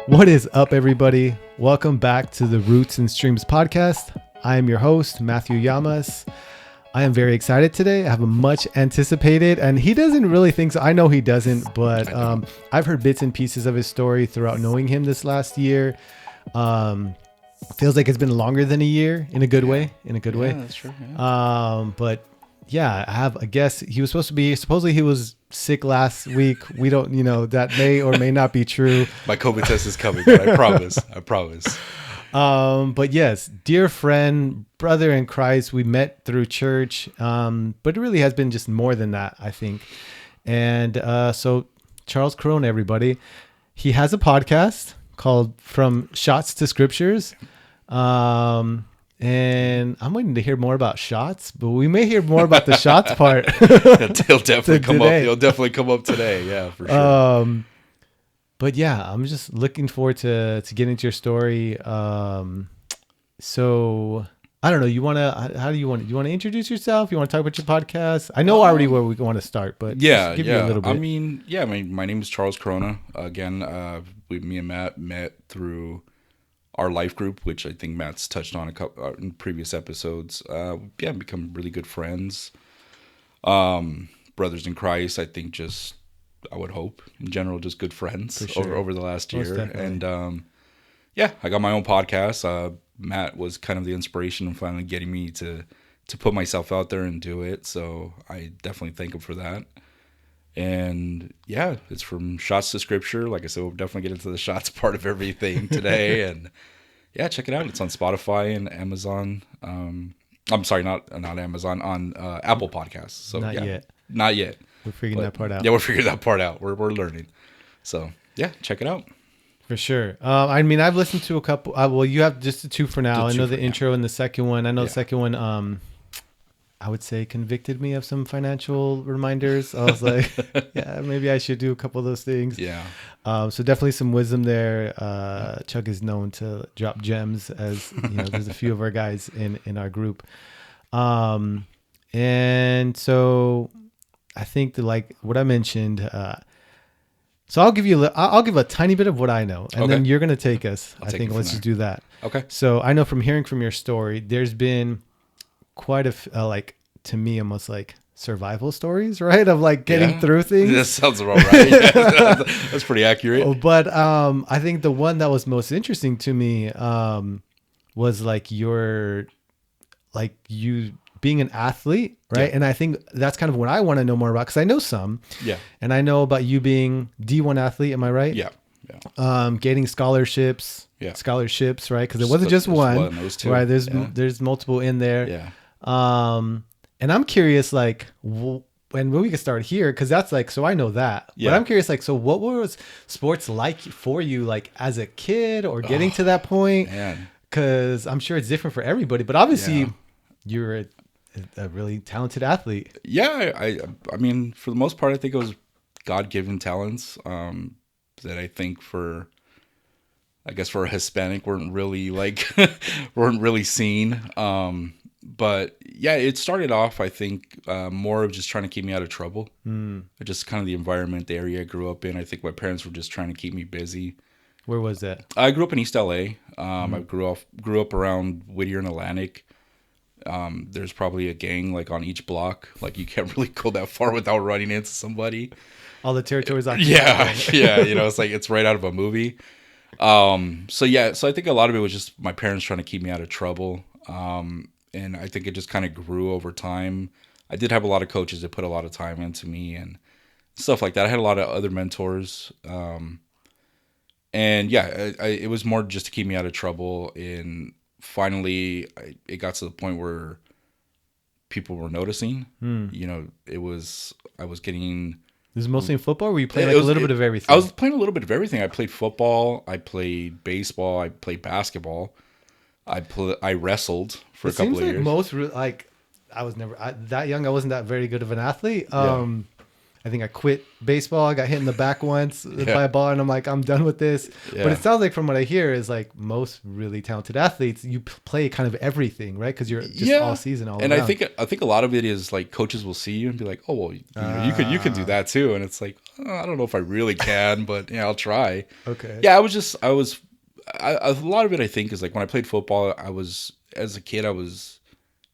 What is up, everybody? Welcome back to the Roots and Streams podcast. I am your host, Matthew Llamas. I am very excited today. I have a much anticipated, and he doesn't really think so. I know he doesn't, but I've heard bits and pieces of his story throughout knowing him this last year. Feels like it's been longer than a year in a good way. In a good way. That's true. Yeah. But yeah, I have a guess. He was supposedly he was sick last week. We don't, that may or may not be true. My COVID test is coming, but I promise. I promise. But yes, dear friend, brother in Christ, we met through church. But it really has been just more than that, I think. And so Charles Corona, everybody, he has a podcast called From Shots to Scriptures. And I'm waiting to hear more about shots, but we may hear more about the shots part. He'll definitely come up. He'll definitely come up today. Yeah, for sure. But yeah, I'm just looking forward to getting into your story. So I don't know. You want to introduce yourself? You want to talk about your podcast? I know already where we want to start, but yeah, give me a little bit. My name is Charles Corona. Again, me and Matt met through our life group, which I think Matt's touched on a couple in previous episodes. Become really good friends, brothers in Christ. I think I would hope in general, just good friends over the last year. And I got my own podcast. Matt was kind of the inspiration in finally getting me to put myself out there and do it. So I definitely thank him for that. And yeah, it's From Shots to Scripture. Like I said, we'll definitely get into the shots part of everything today. And yeah, check it out. It's on Spotify and Amazon. I'm sorry, not Amazon, on Apple Podcasts. So Not yet. We're figuring that part out. Yeah, we're figuring that part out. We're learning. So yeah, check it out. For sure. I've listened to a couple. Well, you have just the two for now. I know the intro and the second one. I know the second one. I would say convicted me of some financial reminders. I was like, yeah, maybe I should do a couple of those things. Yeah. So definitely some wisdom there. Chuck is known to drop gems, as there's a few of our guys in our group. And so I think that, like what I mentioned, so I'll give a tiny bit of what I know, and then you're going to take us. I think let's just do that. Okay. So I know from hearing from your story, there's been quite to me, almost like survival stories, right? Of like getting through things. That sounds about right. Yeah, that's pretty accurate. But I think the one that was most interesting to me was you being an athlete, right? Yeah. And I think that's kind of what I want to know more about, because I know some. Yeah. And I know about you being D1 athlete. Am I right? Yeah. Yeah. Getting scholarships. Yeah. Scholarships, right? Because it wasn't just one. Those two. Right. There's multiple in there. Yeah. And I'm curious, when we can start here, because that's so I know that. Yeah. But I'm curious, so what was sports like for you, as a kid or getting to that point? Because I'm sure it's different for everybody, but obviously you're a really talented athlete. Yeah. I mean, for the most part, I think it was God-given talents that I think for a Hispanic weren't really seen. But yeah, it started off, I think, more of just trying to keep me out of trouble. Just kind of the environment, the area I grew up in. I think my parents were just trying to keep me busy. Where was that? I grew up in East LA. I grew up around Whittier and Atlantic. There's probably a gang on each block. You can't really go that far without running into somebody. All the territories. Yeah. It's right out of a movie. So I think a lot of it was just my parents trying to keep me out of trouble. And I think it just kind of grew over time. I did have a lot of coaches that put a lot of time into me and stuff like that. I had a lot of other mentors. It was more just to keep me out of trouble. And finally, it got to the point where people were noticing. I was getting... This is mostly in football, or were you playing a little bit of everything? I was playing a little bit of everything. I played football. I played baseball. I played basketball. I wrestled for a couple of years. I was never that young. I wasn't that very good of an athlete. I think I quit baseball. I got hit in the back once by a ball, and I'm like, I'm done with this. Yeah. But it sounds like from what I hear is like most really talented athletes, you play kind of everything, right? Because you're just all season, all and around. I think a lot of it is like coaches will see you and be like, oh well, you can do that too, and it's like, I don't know if I really can, but yeah, I'll try. Okay. Yeah, a lot of it I think is like when I played football, as a kid I was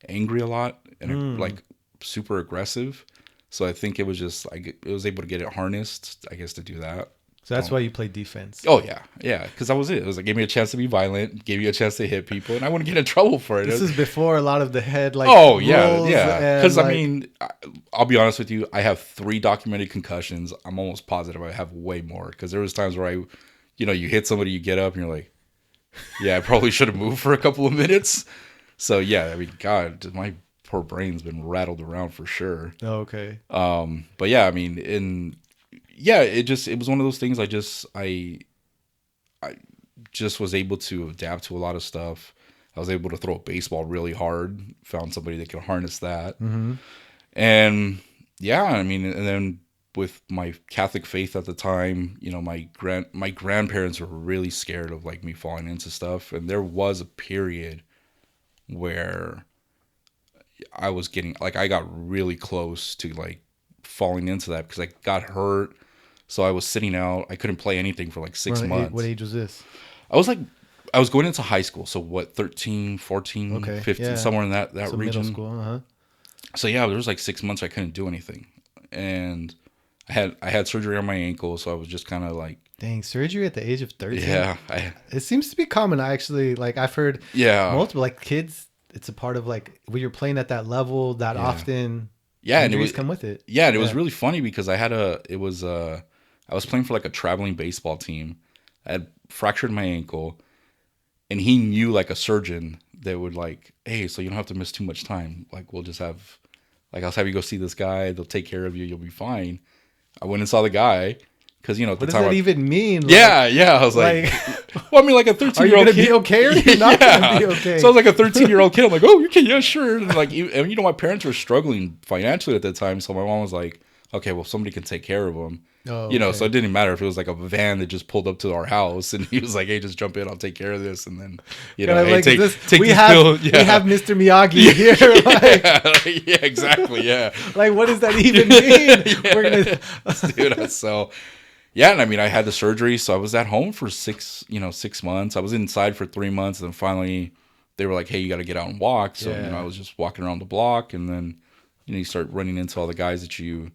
angry a lot and like super aggressive. So I think it was just like it was able to get it harnessed, I guess, to do that. So that's why you played defense. Oh yeah, because that was it. It was like gave me a chance to be violent, gave you a chance to hit people, and I wouldn't get in trouble for it. This is before a lot of the head like. Oh yeah. Because like, I mean, I'll be honest with you. I have 3 documented concussions. I'm almost positive I have way more because there was times where you hit somebody, you get up, and you're like, yeah, I probably should have moved for a couple of minutes. So yeah, I mean, God, my poor brain's been rattled around for sure. Oh, okay. But yeah, I mean, it was one of those things. I just was able to adapt to a lot of stuff. I was able to throw a baseball really hard. Found somebody that could harness that. Mm-hmm. And yeah, I mean, and then with my Catholic faith at the time, my grandparents were really scared of like me falling into stuff. And there was a period where I was getting like I got really close to like falling into that because I got hurt. So I was sitting out. I couldn't play anything for like 6 months. What age was this? I was going into high school. So what, 13, 14, 15, somewhere in that region. Middle school, uh-huh. So yeah, there was like 6 months I couldn't do anything. And I had surgery on my ankle, so I was just kind of like, dang, surgery at the age of 13? Yeah. It seems to be common. I've heard multiple like kids, it's a part of like when you're playing at that level that often injuries come with it. Yeah, and it was really funny because I was playing for like a traveling baseball team. I had fractured my ankle, and he knew like a surgeon that would like, hey, so you don't have to miss too much time. Like we'll just have, like I'll have you go see this guy. They'll take care of you. You'll be fine. I went and saw the guy. Because, at the time. What does that even mean? Yeah. I was like well, I mean, like a 13-year-old kid. Are you going to be okay or you're not going to be okay? So I was like a 13-year-old kid. I'm like, oh, okay, yeah, sure. And like, my parents were struggling financially at that time. So my mom was like, okay, well, somebody can take care of him. Oh, okay. So it didn't matter if it was like a van that just pulled up to our house and he was like, hey, just jump in, I'll take care of this. And then, hey, like, take we have Mr. Miyagi here. Like, yeah, exactly. Yeah. Like, what does that even mean? We're gonna dude, so. Yeah, and I mean, I had the surgery, so I was at home for 6 months. I was inside for 3 months, and then finally they were like, hey, you got to get out and walk. So, I was just walking around the block, and then, you start running into all the guys that you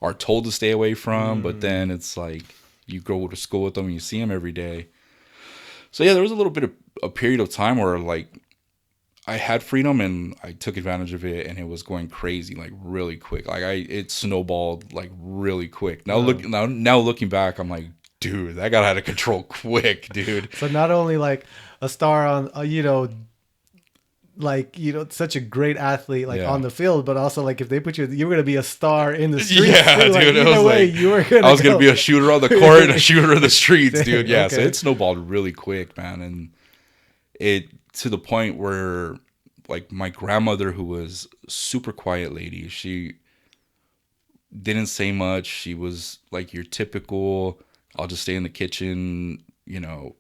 are told to stay away from, but then it's like you go to school with them and you see them every day. So, yeah, there was a little bit of a period of time where, like, I had freedom and I took advantage of it, and it was going crazy, like really quick. Like it snowballed like really quick. Now looking back, I'm like, dude, that got out of control quick, dude. So not only like a star on, such a great athlete on the field, but also like if they put you were going to be a star in the streets. Yeah, too. Dude. Like, either way, you were going to. I was going to be a shooter on the court and a shooter in the streets, dude. Yeah, okay. So it snowballed really quick, man, and it. To the point where, like, my grandmother, who was super quiet lady, she didn't say much. She was like your typical, I'll just stay in the kitchen, to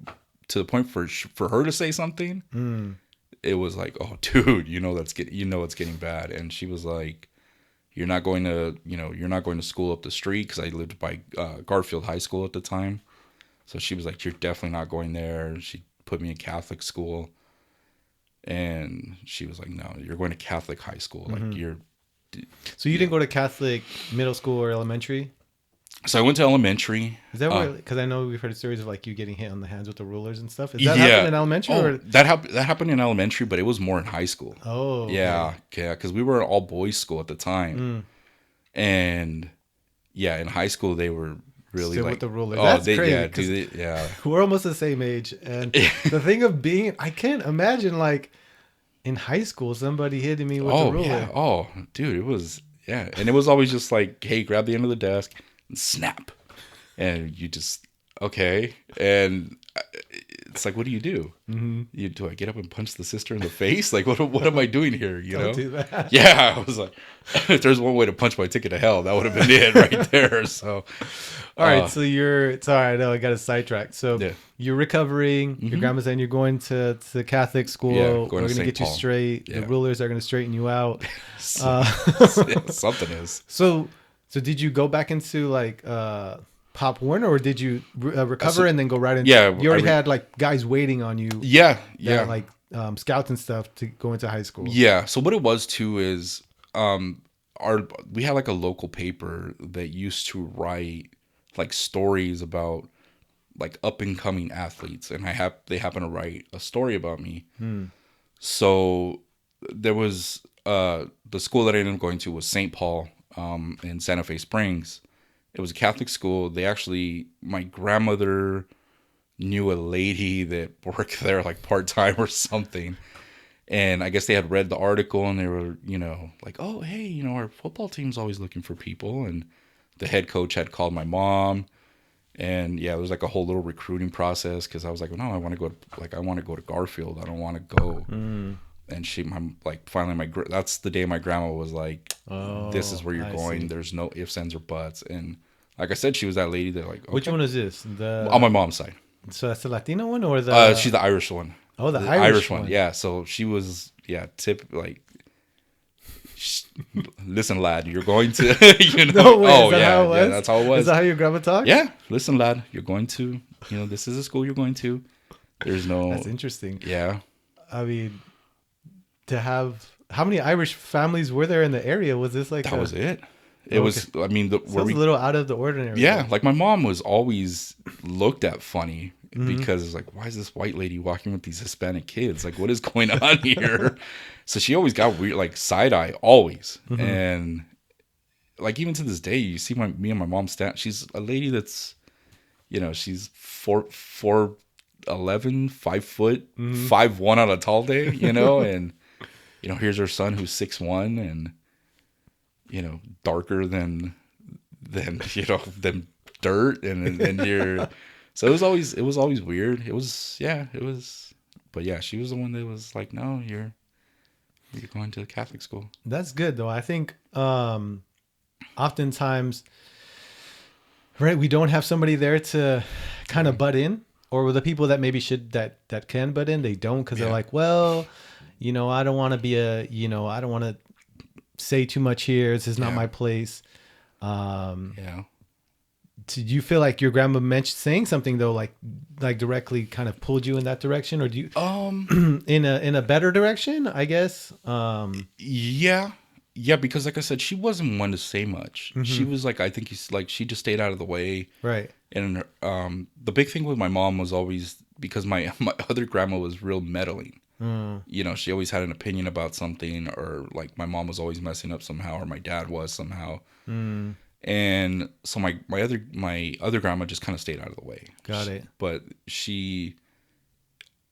the point for her to say something, it was like, oh, dude, it's getting bad. And she was like, you're not going to school up the street, because I lived by Garfield High School at the time. So she was like, you're definitely not going there. She put me in Catholic school. And she was like, no, you're going to Catholic high school. Like So you didn't go to Catholic middle school or elementary? So I went to elementary. Is that where, because I know we've heard stories of like you getting hit on the hands with the rulers and stuff. Is that happened in elementary? Or? That happened in elementary, but it was more in high school. Oh. Okay. Yeah. Because we were an all boys school at the time. And yeah, in high school, they were really still like with the rulers. That's crazy. Yeah. We're almost the same age. And the thing of being, I can't imagine like in high school, somebody hitting me with the ruler. Yeah. Oh, dude, it was, yeah. And it was always just like, hey, grab the end of the desk and snap. And you just, okay. And it's like, what do you do? Do I get up and punch the sister in the face? Like, what am I doing here? You know? Don't do that. Yeah, I was like, if there's one way to punch my ticket to hell, that would have been it right there. So, all right. So sorry, I know I got a sidetrack. So you're recovering. Your grandma's saying you're going to Catholic school. Yeah, we're going to get you straight. The rulers are going to straighten you out. Something is. So did you go back into like Pop Warner, or did you recover and then go right into? Yeah, you already had like guys waiting on you. Yeah, like scouts and stuff to go into high school. Yeah. So what it was too is we had like a local paper that used to write like stories about like up and coming athletes, and they happen to write a story about me. So there was the school that I ended up going to was St. Paul in Santa Fe Springs. It was a Catholic school. My grandmother knew a lady that worked there like part-time or something. And I guess they had read the article and they were, like, oh, hey, our football team's always looking for people. And the head coach had called my mom. And yeah, there was like a whole little recruiting process because I was like, no, I want to go to Garfield. I don't want to go. And finally that's the day my grandma was like, this is where you're going. See. There's no ifs, ands, or buts. And like I said, she was that lady that like, okay. Which one is this? On my mom's side. So that's the Latino one or the? She's the Irish one. Oh, the Irish one. Yeah. So she was, listen, lad, you're going to, No way, yeah, that's how it was. Is that how your grandma talks? Yeah. Listen, lad, you're going to, this is a school you're going to. There's no. That's interesting. Yeah. I mean, how many Irish families were there in the area? Was this like that was it? It was. I mean, sounds a little out of the ordinary. Yeah, like my mom was always looked at funny because it's like, why is this white lady walking with these Hispanic kids? Like, what is going on here? So she always got weird, like side eye, always. And like even to this day, you see me and my mom stand. She's a lady that's, she's 4'11", 5 foot, 5'1" on a tall day, and here's her son who's 6'1" and. Darker than dirt and you're, so it was always weird. But yeah, she was the one that was like, no, you're going to the Catholic school. That's good though. I think, oftentimes, right, we don't have somebody there to kind of butt in, or the people that maybe that can butt in, they don't, because they're like, well, I don't want to be I don't want to say too much here. This is not my place. Did you feel like your grandma saying something though, like directly kind of pulled you in that direction, or do you in a better direction, I guess? Yeah, because like I said, she wasn't one to say much. She was like, I think she just stayed out of the way, right? And the big thing with my mom was always, because my other grandma was real meddling. She always had an opinion about something, or like my mom was always messing up somehow, or my dad was somehow. And so my other grandma just kind of stayed out of the way. Got it. But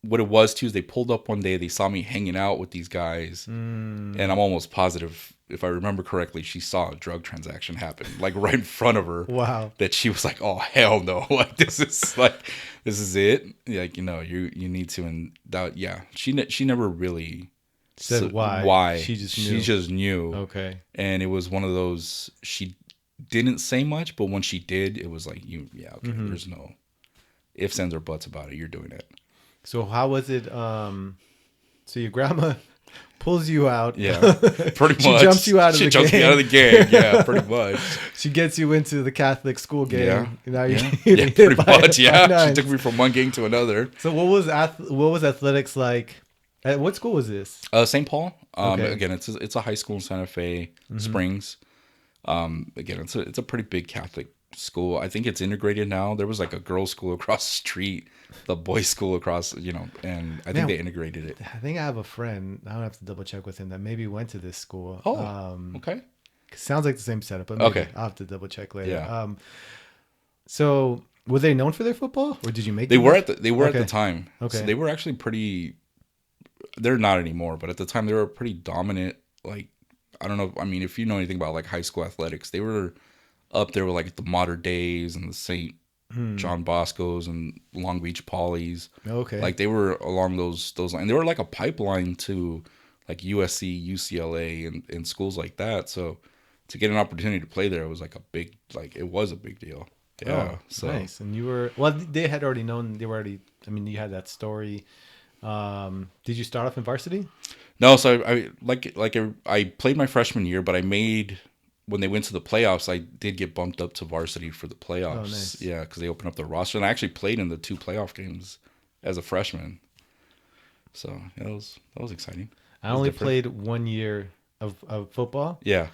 what it was too is they pulled up one day, they saw me hanging out with these guys, and I'm almost positive, if I remember correctly, she saw a drug transaction happen like right in front of her. Wow. That she was like, oh hell no, like this is it, like you need to. And that, yeah, she never really said why. She just knew. Okay. And it was one of those, she didn't say much, but when she did, it was like, there's no ifs, ands, or buts about it. You're doing it. So how was it? So your grandma pulls you out. Yeah, pretty much. She jumps you out of the game. She jumps me out of the game. Yeah, pretty much. She gets you into the Catholic school game. Yeah, now yeah, pretty much. Yeah, she took me from one game to another. So what was athletics like? At what school was this? St. Paul. Okay. Again, it's a high school in Santa Fe Springs. Again, it's a pretty big Catholic school. I think it's integrated now. There was like a girls' school across the street, the boys' school across, and I think they integrated it. I think I have a friend, I don't have to double check with him, that maybe went to this school. Oh, okay. Sounds like the same setup, but maybe okay. I'll have to double check later. Yeah. So were they known for their football, or did you make them? They were okay. at the time. Okay. So they were actually pretty, they're not anymore, but at the time they were pretty dominant. Like, I don't know. I mean, if you know anything about like high school athletics, they were up there with like the Modern Days and the St. John Bosco's and Long Beach Polys. Okay. Like they were along those lines. They were like a pipeline to like USC, UCLA, and schools like that. So to get an opportunity to play there was like it was a big deal. Yeah. Oh, so nice. And you were, well, they had already known, I mean, you had that story. Did you start off in varsity? No, so I played my freshman year, but when they went to the playoffs, I did get bumped up to varsity for the playoffs. Oh, nice. Yeah, because they opened up the roster, and I actually played in the 2 playoff games as a freshman. So yeah, that was exciting. I only played 1 year of football. Yeah.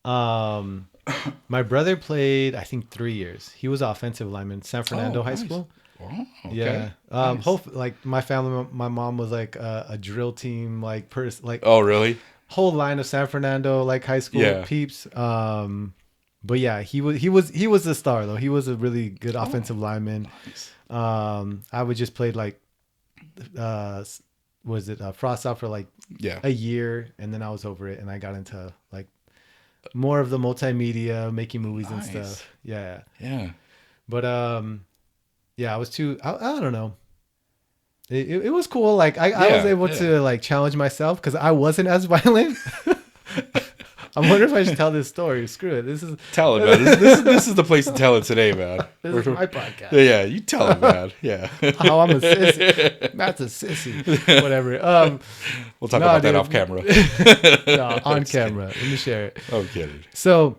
My brother played, I think, 3 years. He was offensive lineman, San Fernando High nice. School. Oh, okay. Yeah. Nice. Like my family, my mom was like a drill team, like Oh, really? whole line of San Fernando like high school peeps. But yeah, he was the star though. He was a really good offensive lineman. Nice. I would just played like Frost out for like a year, and then I was over it, and I got into like more of the multimedia, making movies and stuff. Yeah. But yeah, I was too. I don't know. It was cool. Like I was able to like challenge myself because I wasn't as violent. I'm wondering if I should tell this story. Screw it. Tell it, man. This is the place to tell it today, man. This is my podcast. Yeah, you tell it, man. Yeah. How I'm a sissy. Matt's a sissy. Whatever. We'll talk about that off camera. No, on camera. Let me share it. Okay. So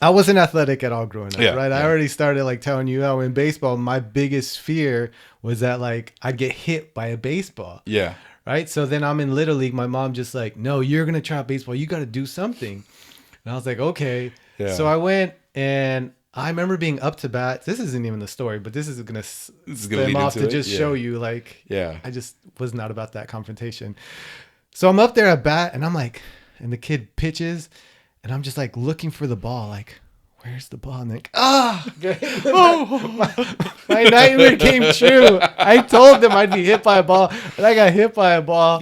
I wasn't athletic at all growing up, right? Yeah. I already started like telling you how in baseball, my biggest fear was that like I'd get hit by a baseball. Yeah. Right. So then I'm in Little League. My mom just like, no, you're going to try out baseball. You got to do something. And I was like, okay. Yeah. So I went, and I remember being up to bat. This isn't even the story, but this is going to stem off to just show you like, I just was not about that confrontation. So I'm up there at bat, and I'm like, and the kid pitches, and I'm just like looking for the ball, like, where's the ball? And like, my nightmare came true. I told them I'd be hit by a ball, and I got hit by a ball.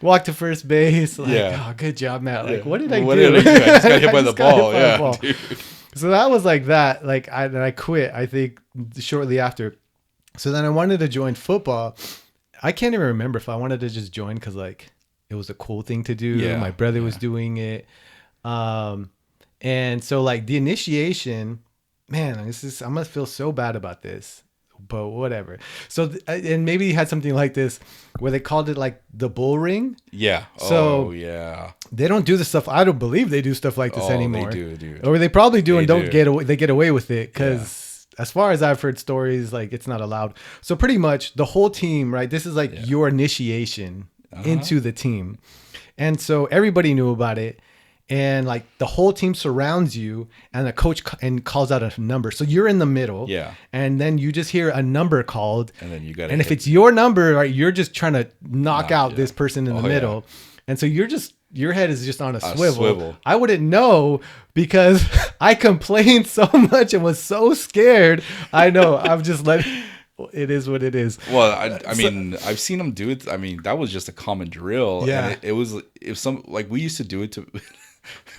Walked to first base. Like, oh, good job, Matt. Like, what did I do? I just got hit by the ball. Yeah. So that was like that. Like, I quit, I think, shortly after. So then I wanted to join football. I can't even remember if I wanted to just join because, like, it was a cool thing to do. Yeah. My brother was doing it. And so like the initiation, man, I'm gonna feel so bad about this, but whatever. So and maybe you had something like this where they called it like the bull ring. Yeah. So they don't do the stuff. I don't believe they do stuff like this anymore. They do, dude. Or they probably do, and don't get away. They get away with it because as far as I've heard stories, like it's not allowed. So pretty much the whole team, right? This is like your initiation into the team, and so everybody knew about it. And like the whole team surrounds you, and the coach calls out a number. So you're in the middle. Yeah. And then you just hear a number called. And then you got. And if it's your number, right, you're just trying to knock out this person in the middle. And so your head is just on a swivel. I wouldn't know because I complained so much and was so scared. I know. I'm just like, it is what it is. Well, I mean, I've seen them do it. I mean, that was just a common drill. Yeah. And it was like we used to do it to.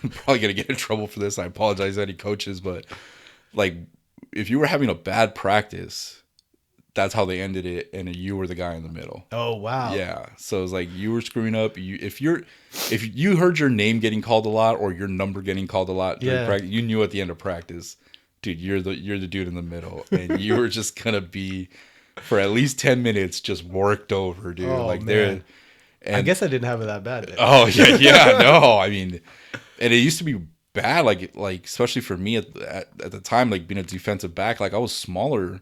I'm probably gonna get in trouble for this. I apologize to any coaches, but like if you were having a bad practice, that's how they ended it, and you were the guy in the middle. Oh wow. Yeah. So it's like you were screwing up. If you heard your name getting called a lot or your number getting called a lot during practice, you knew at the end of practice, dude, you're the dude in the middle, and you were just gonna be for at least 10 minutes just worked over, dude. Oh, like man. And I guess I didn't have it that bad then. Oh yeah, no. I mean, and it used to be bad, like especially for me at the time, like being a defensive back, like I was smaller,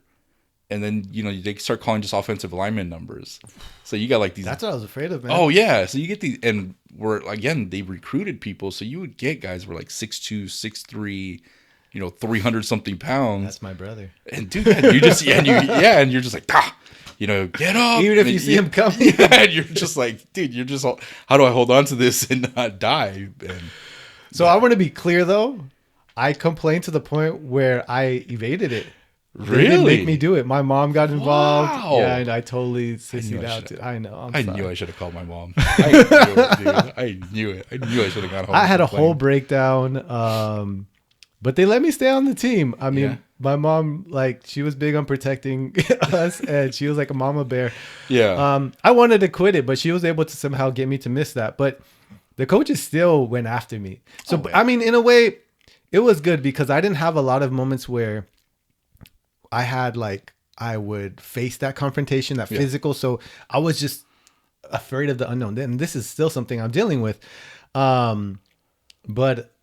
and then they start calling just offensive lineman numbers, so you got like these. That's what I was afraid of, man. Oh yeah, so you get these, and they recruited people, so you would get guys who were like 6'2", 6'3", 300 something pounds. That's my brother. And dude, you just and you're just like get up. Even if you see him coming. Yeah, and you're just like, dude, you're just, how do I hold on to this and not die? So I want to be clear, though. I complained to the point where I evaded it. Really? They didn't make me do it. My mom got involved. Wow. Yeah, and I totally sissied out. I know. I knew I should have called my mom. I knew it, dude. I knew it. I knew I should have gone home. I had a whole breakdown. But they let me stay on the team. I mean, Yeah. my mom, like, she was big on protecting us, and she was like a mama bear. Yeah. I wanted to quit it, but she was able to somehow get me to miss that. But the coaches still went after me. So, Oh, yeah. I mean, in a way, it was good because I didn't have a lot of moments where I had, like, I would face that confrontation, that physical. So I was just afraid of the unknown. And this is still something I'm dealing with. But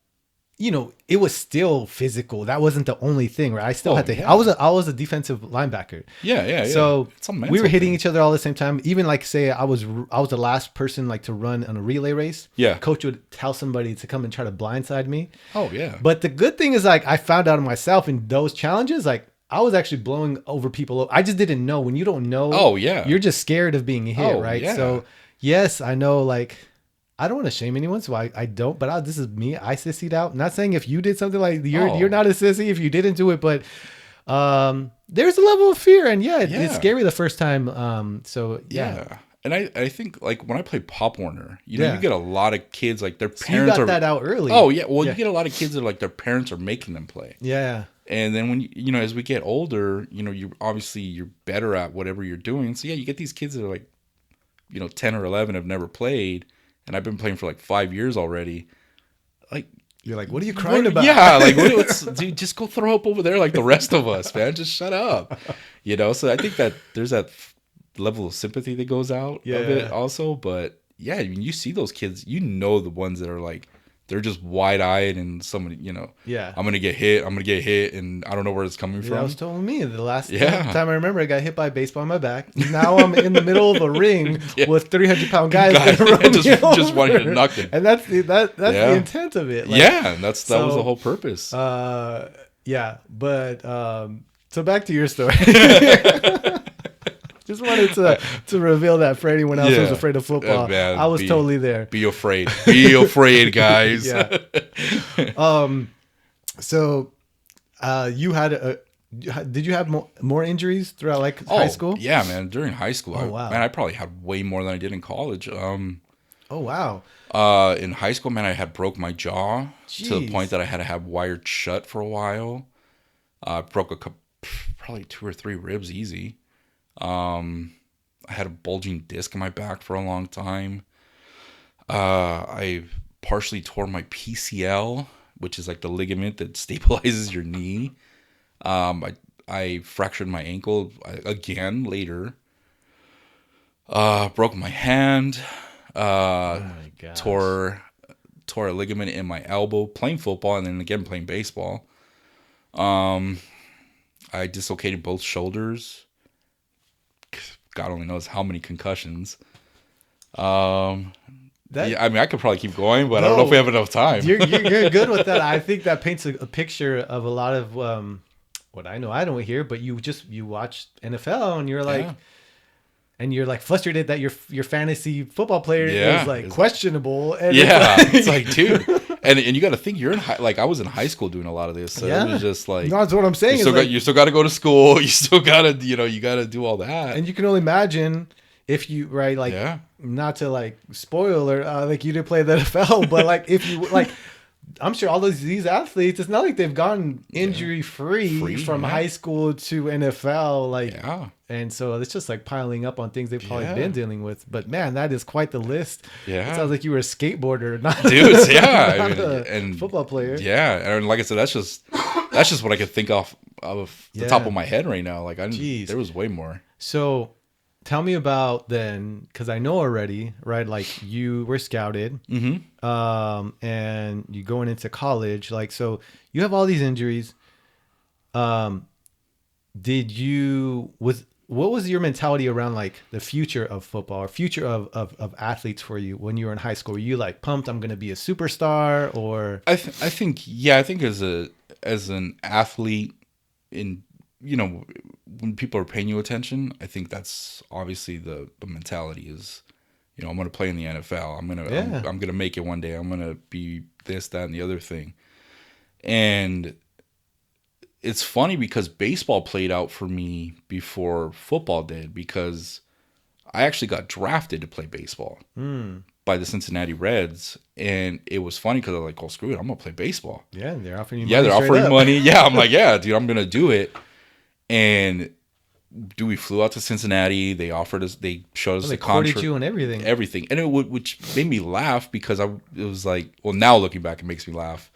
you know, it was still physical. That wasn't the only thing, right? I still had to. yeah. I was a defensive linebacker. Yeah. So It's a mental we were hitting thing. each other all the same time. Even like say I was the last person like to run on a relay race. Yeah. Coach would tell somebody to come and try to blindside me. Oh, yeah. But the good thing is like I found out myself in those challenges, like I was actually blowing over people. I just didn't know. When you don't know, Oh, yeah. you're just scared of being hit, Oh, right? yeah. So yes, I know like I don't want to shame anyone, so I don't. But this is me. I sissied out. I'm not saying if you did something like you're not a sissy if you didn't do it, but there's a level of fear, and it's scary the first time. So yeah. And I think like when I play Pop Warner, you know, Yeah. you get a lot of kids like their So parents you got are that out early. Oh yeah, well you get a lot of kids that like their parents are making them play. Yeah. And then when you know, as we get older, you know, you're better at whatever you're doing. So yeah, you get these kids that are like, you know, 10 or 11 have never played, and I've been playing for like 5 years already. Like You're like, what are you crying about? Yeah, like dude, just go throw up over there like the rest of us, man. Just shut up. You know, so I think that there's that level of sympathy that goes out of it also. But yeah, I mean, you see those kids, you know, the ones that are like, they're just wide-eyed and somebody, you know, I'm going to get hit, and I don't know where it's coming from. That was telling me the last Yeah. time I remember I got hit by a baseball on my back. Now I'm in the middle of a ring with 300-pound guys just wanting to knock them. And that's the intent of it. Like, and that was the whole purpose. Yeah, but so back to your story. Just wanted to reveal that for anyone else who's afraid of football. Man, I was totally there. Be afraid. Be afraid, guys. Yeah. So you had did you have more injuries throughout like high school? Yeah, man. During high school, wow. I probably had way more than I did in college. Oh wow. In high school, man, I had broke my jaw to the point that I had to have wired shut for a while. Broke probably 2 or 3 ribs easy. I had a bulging disc in my back for a long time. I partially tore my PCL, which is like the ligament that stabilizes your knee. I fractured my ankle again later. Broke my hand. Tore a ligament in my elbow playing football, and then again playing baseball. I dislocated both shoulders. God only knows how many concussions. I mean, I could probably keep going, but I don't know if we have enough time. You're good with that. I think that paints a picture of a lot of what I know. I don't hear, but you watch NFL and you're like, and you're like frustrated that your fantasy football player is like questionable. And it's like, dude. And you got to think you're in I was in high school doing a lot of this, so it was just like no, that's what I'm saying. You still got to go to school. You still got to you got to do all that. And you can only imagine if you not to like spoil or like you didn't play the NFL, but like if you like, I'm sure all these athletes, it's not like they've gone injury free from high school to NFL, and so it's just like piling up on things they've probably been dealing with. But man, that is quite the list. Yeah, it sounds like you were a skateboarder, not a football player. Yeah, and like I said, that's just what I could think of the top of my head right now. Like there was way more. So tell me about then, because I know already, right? Like you were scouted, and you're going into college. Like, so you have all these injuries. What was your mentality around like the future of football or future of athletes for you when you were in high school? Were you like pumped, I'm going to be a superstar, or? I think as an athlete, in when people are paying you attention, I think that's obviously the mentality is, I'm going to play in the NFL. I'm going to make it one day. I'm going to be this, that, and the other thing. And it's funny because baseball played out for me before football did, because I actually got drafted to play baseball. by the Cincinnati Reds. And it was funny because I was like, oh, screw it, I'm going to play baseball. Yeah, and they're offering you money. Yeah, they're offering money. Yeah, I'm like, yeah, dude, I'm going to do it. And dude, we flew out to Cincinnati. They offered us, they showed us the contract. They quoted you and everything. Everything. And which made me laugh because it was like, well, now looking back, it makes me laugh.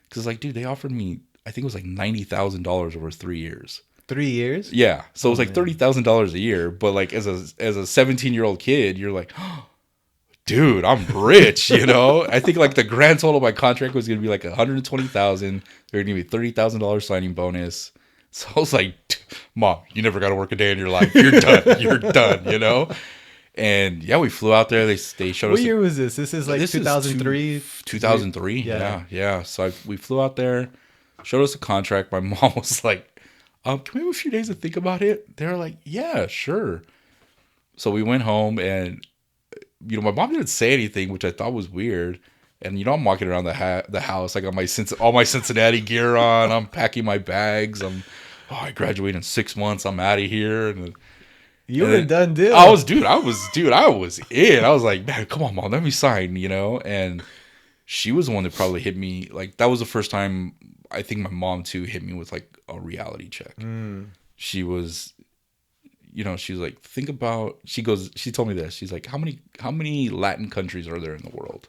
Because like, dude, they offered me, I think it was like $90,000 over 3 years. 3 years? Yeah. So it was like $30,000 a year. But like as a 17-year-old kid, you're like, oh, dude, I'm rich, you know? I think like the grand total of my contract was going to be like $120,000. They're going to give me $30,000 signing bonus. So I was like, Mom, you never got to work a day in your life. You're done. You're done, you know? And yeah, we flew out there. They showed us. What year was this? This is like 2003? 2003. Yeah. So we flew out there, showed us a contract. My mom was like, can we have a few days to think about it? They were like, yeah, sure. So we went home and, you know, my mom didn't say anything, which I thought was weird. And, you know, I'm walking around the house. I got all my Cincinnati gear on. I'm packing my bags. I graduate in 6 months. I'm out of here. And you were done deal. I was in. I was like, man, come on, Mom, let me sign, you know? And she was the one that probably hit me. Like, that was the first time I think my mom, too, hit me with, like, a reality check. She was, you know, she was like, think about, she told me this. She's like, how many Latin countries are there in the world?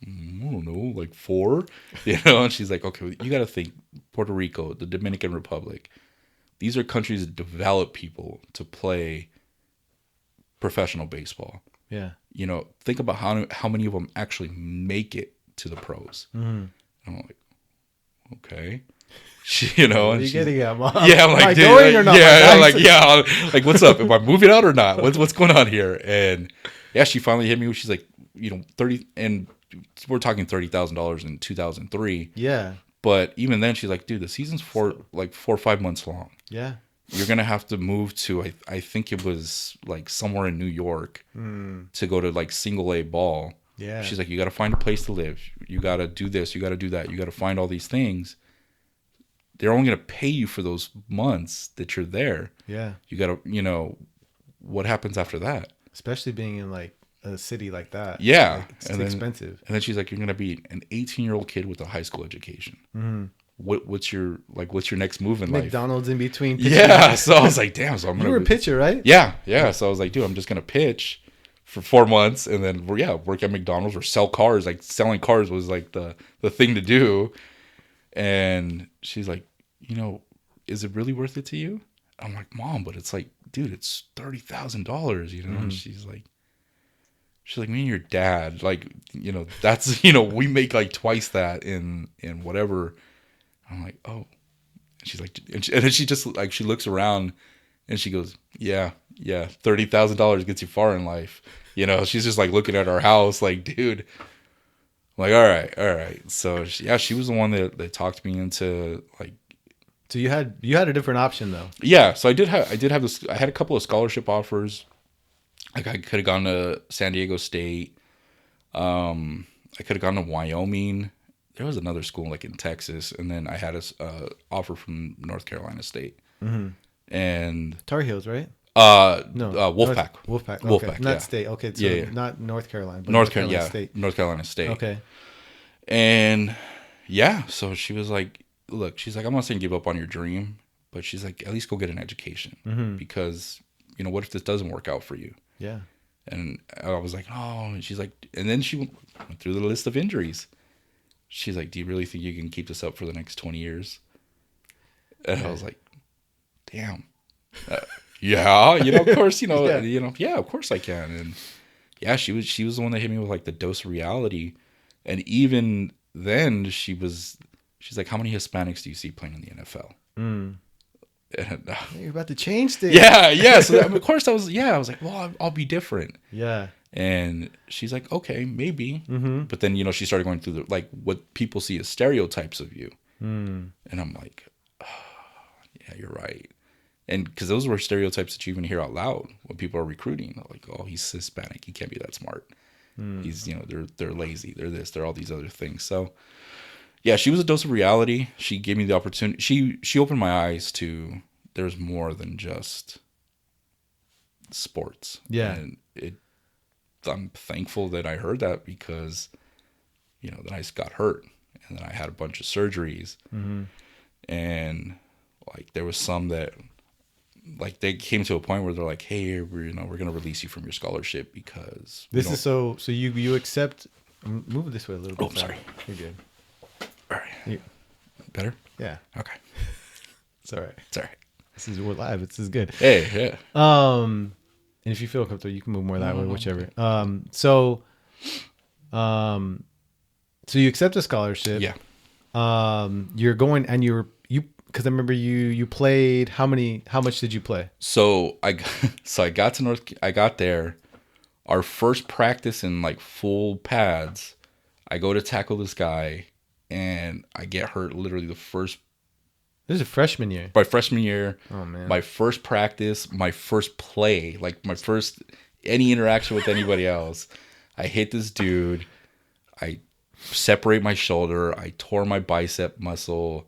I don't know, like 4, you know? And she's like, okay, you got to think Puerto Rico, the Dominican Republic. These are countries that develop people to play professional baseball. Yeah. You know, think about how many of them actually make it to the pros. And I'm like, okay. You know, what are you getting at, Mom? Yeah, I'm like, am I going or not? Yeah, like what's up? Am I moving out or not? What's going on here? And yeah, she finally hit me. She's like, you know, 30, and we're talking $30,000 in 2003. Yeah. But even then, she's like, dude, the season's 4 or 5 months long. Yeah. You're going to have to move to, I think it was like somewhere in New York to go to like single A ball. Yeah. She's like, you got to find a place to live. You got to do this. You got to do that. You got to find all these things. They're only going to pay you for those months that you're there. Yeah. You got to, you know, what happens after that? Especially being in like a city like that. Yeah. Like, it's expensive. And then she's like, you're going to be an 18-year-old kid with a high school education. What's your next move in life? McDonald's in between pitching. Yeah. So I was like, damn. So you were a pitcher, right? Yeah. So I was like, dude, I'm just going to pitch for 4 months and then work at McDonald's or sell cars. Like selling cars was like the thing to do. And she's like, you know, is it really worth it to you? I'm like, Mom, but it's like, dude, it's $30,000, you know? And she's like, me and your dad, like, you know, that's, you know, we make like twice that in whatever. I'm like, oh. And she's like, and then she just like, she looks around and she goes, yeah, $30,000 gets you far in life. You know, she's just like looking at our house like, dude. I'm like, all right. So she was the one that talked me into like. So you had a different option though. Yeah. So I did have this. I had a couple of scholarship offers. Like I could have gone to San Diego State. I could have gone to Wyoming. There was another school like in Texas, and then I had a offer from North Carolina State. And Tar Heels, right? No, Wolfpack. Wolfpack. Okay. Wolfpack. Not yeah. State. Okay, so yeah. Not North Carolina, but North Carolina State. North Carolina State. Okay. And yeah, so she was like, "Look, she's like, I'm not saying give up on your dream, but she's like, at least go get an education because you know what if this doesn't work out for you." Yeah. And I was like, "Oh," and she's like, and then she went through the list of injuries. She's like, "Do you really think you can keep this up for the next 20 years?" And I was like, "Damn." Yeah, you know, of course, you know, yeah, of course I can. And yeah, she was the one that hit me with like the dose of reality. And even then she's like, how many Hispanics do you see playing in the NFL? And, you're about to change things. Yeah. So of course I was like, well, I'll be different. Yeah. And she's like, okay, maybe. But then, you know, she started going through the, like what people see as stereotypes of you. And I'm like, oh, yeah, you're right. And because those were stereotypes that you even hear out loud when people are recruiting. Like, oh, he's Hispanic. He can't be that smart. He's, you know, they're lazy. They're this. They're all these other things. So, yeah, she was a dose of reality. She gave me the opportunity. She opened my eyes to there's more than just sports. Yeah. And I'm thankful that I heard that because, you know, then I just got hurt and then I had a bunch of surgeries. Mm-hmm. And like there was some that like they came to a point where they're like, hey, we're going to release you from your scholarship because this is so you accept. Move this way a little bit. Oh, I'm sorry. You're good. All right. Better? Yeah. Okay. It's all right. It's all right. We're live. This is good. Hey, yeah. And if you feel comfortable, you can move more that way, whichever. So you accept a scholarship. Yeah. You're going and you because I remember you played how much did you play? So I got there. Our first practice in like full pads, I go to tackle this guy and I get hurt literally the first. This is a freshman year. My freshman year. Oh man. My first practice, my first play, like my first any interaction with anybody else. I hit this dude. I separate my shoulder. I tore my bicep muscle.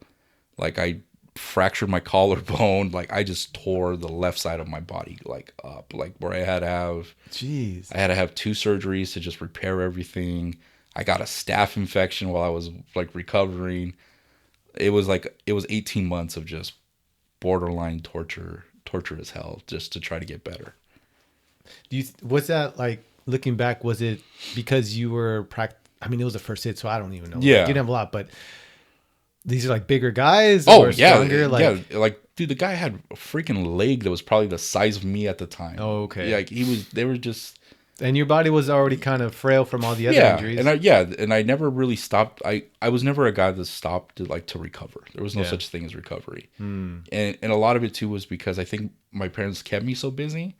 Like I fractured my collarbone. Like I just tore the left side of my body like up. Like where I had to have 2 surgeries to just repair everything. I got a staph infection while I was like recovering. It was 18 months of just borderline torture as hell just to try to get better. Was that like looking back? Was it because you were I mean, it was the first hit, so I don't even know. Yeah, you didn't have a lot, but these are like bigger guys. Oh yeah, stronger? Like dude, the guy had a freaking leg that was probably the size of me at the time. Oh okay. Yeah, like they were just. And your body was already kind of frail from all the other injuries. And I never really stopped. I was never a guy that stopped to recover. There was no such thing as recovery. And a lot of it too was because I think my parents kept me so busy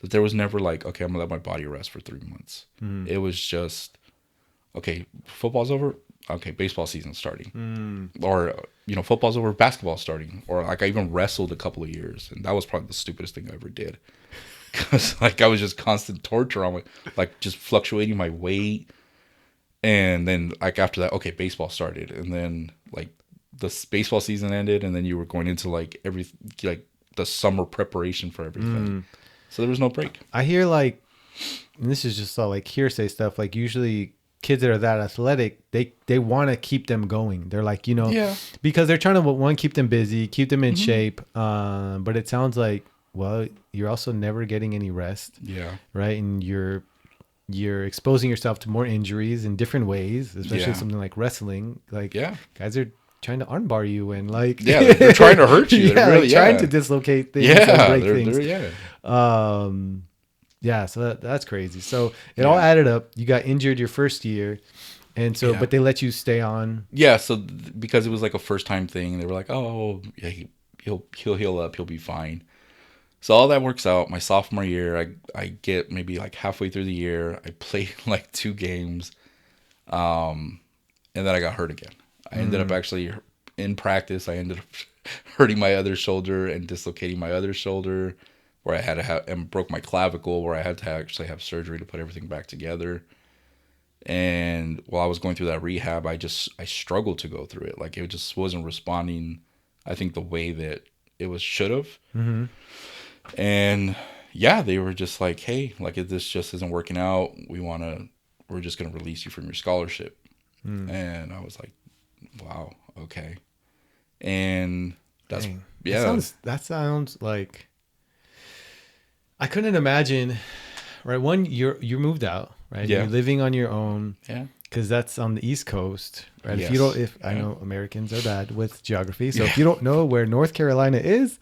that there was never like, okay, I'm gonna let my body rest for 3 months. It was just, okay, football's over. Okay, baseball season's starting. Or, football's over, basketball's starting. Or like I even wrestled a couple of years, and that was probably the stupidest thing I ever did. Because like I was just constant torture on like just fluctuating my weight, and then like after that, okay, baseball started, and then like the baseball season ended, and then you were going into like the summer preparation for everything. So there was no break. I hear like, and this is just all like hearsay stuff. Like usually kids that are that athletic, they want to keep them going. They're like because they're trying to keep them busy, keep them in shape. But it sounds like. Well, you're also never getting any rest. Yeah. Right. And you're exposing yourself to more injuries in different ways, especially something like wrestling. Like guys are trying to armbar you and like they're trying to hurt you. They're really trying to dislocate things. And break things. So that's crazy. So it all added up. You got injured your first year. And so, but they let you stay on. Yeah. So because it was like a first time thing, they were like, oh, yeah, he'll heal up. He'll be fine. So all that works out. My sophomore year, I get maybe like halfway through the year. I played like 2 games. And then I got hurt again. I ended up actually in practice. I ended up hurting my other shoulder and dislocating my other shoulder where I had to and broke my clavicle where I had to actually have surgery to put everything back together. And while I was going through that rehab, I struggled to go through it. Like it just wasn't responding, I think, the way that it should have. Mm-hmm. And they were just like, hey, like if this just isn't working out, we're just going to release you from your scholarship. And I was like, wow, okay. And that's, that sounds like, I couldn't imagine, right? One, you moved out, right? Yeah. You're living on your own. Yeah. Because that's on the East Coast, right? Yes. I know Americans are bad with geography, so if you don't know where North Carolina is,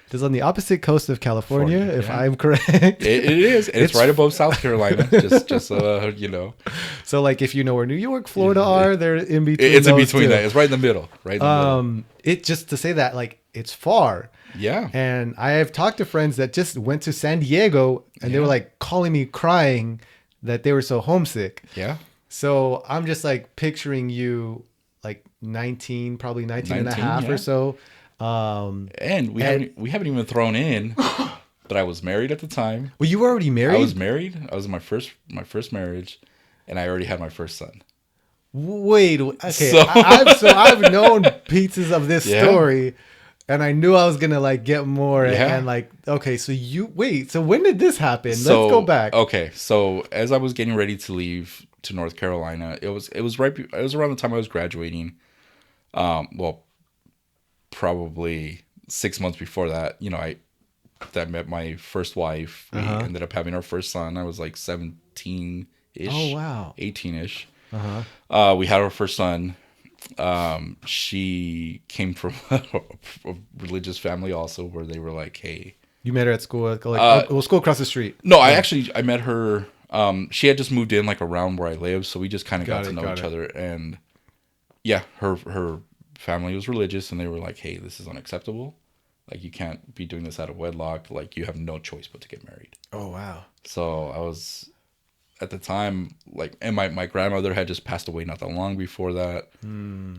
it is on the opposite coast of California, if I'm correct. It is, and it's right above South Carolina. just So, like, if you know where New York, Florida are, they're in between. It's in between that. It's right in the middle. It just to say that, like, it's far. Yeah. And I have talked to friends that just went to San Diego, and they were like calling me, crying that they were so homesick. Yeah. So I'm just like picturing you like 19 and a half or so. And we haven't even thrown in that I was married at the time. Well, you were already married? I was married. I was in my first marriage, and I already had my first son. Wait, okay. So I've known pieces of this story. And I knew I was gonna like get more. Yeah. And like, okay, so so when did this happen? Let's go back. Okay, so as I was getting ready to leave to North Carolina, it was around the time I was graduating. Well, probably 6 months before that. I met my first wife. We ended up having our first son. I was like 17-ish. Oh wow. 18-ish. We had our first son. She came from a religious family also, where they were like, hey. You met her at school, school across the street. No, I met her. She had just moved in like around where I live, so we just kind of got to know each other. And yeah, her family was religious, and they were like, hey, this is unacceptable. Like, you can't be doing this out of wedlock. Like, you have no choice but to get married. Oh wow. So I was, at the time, like, and my grandmother had just passed away not that long before that.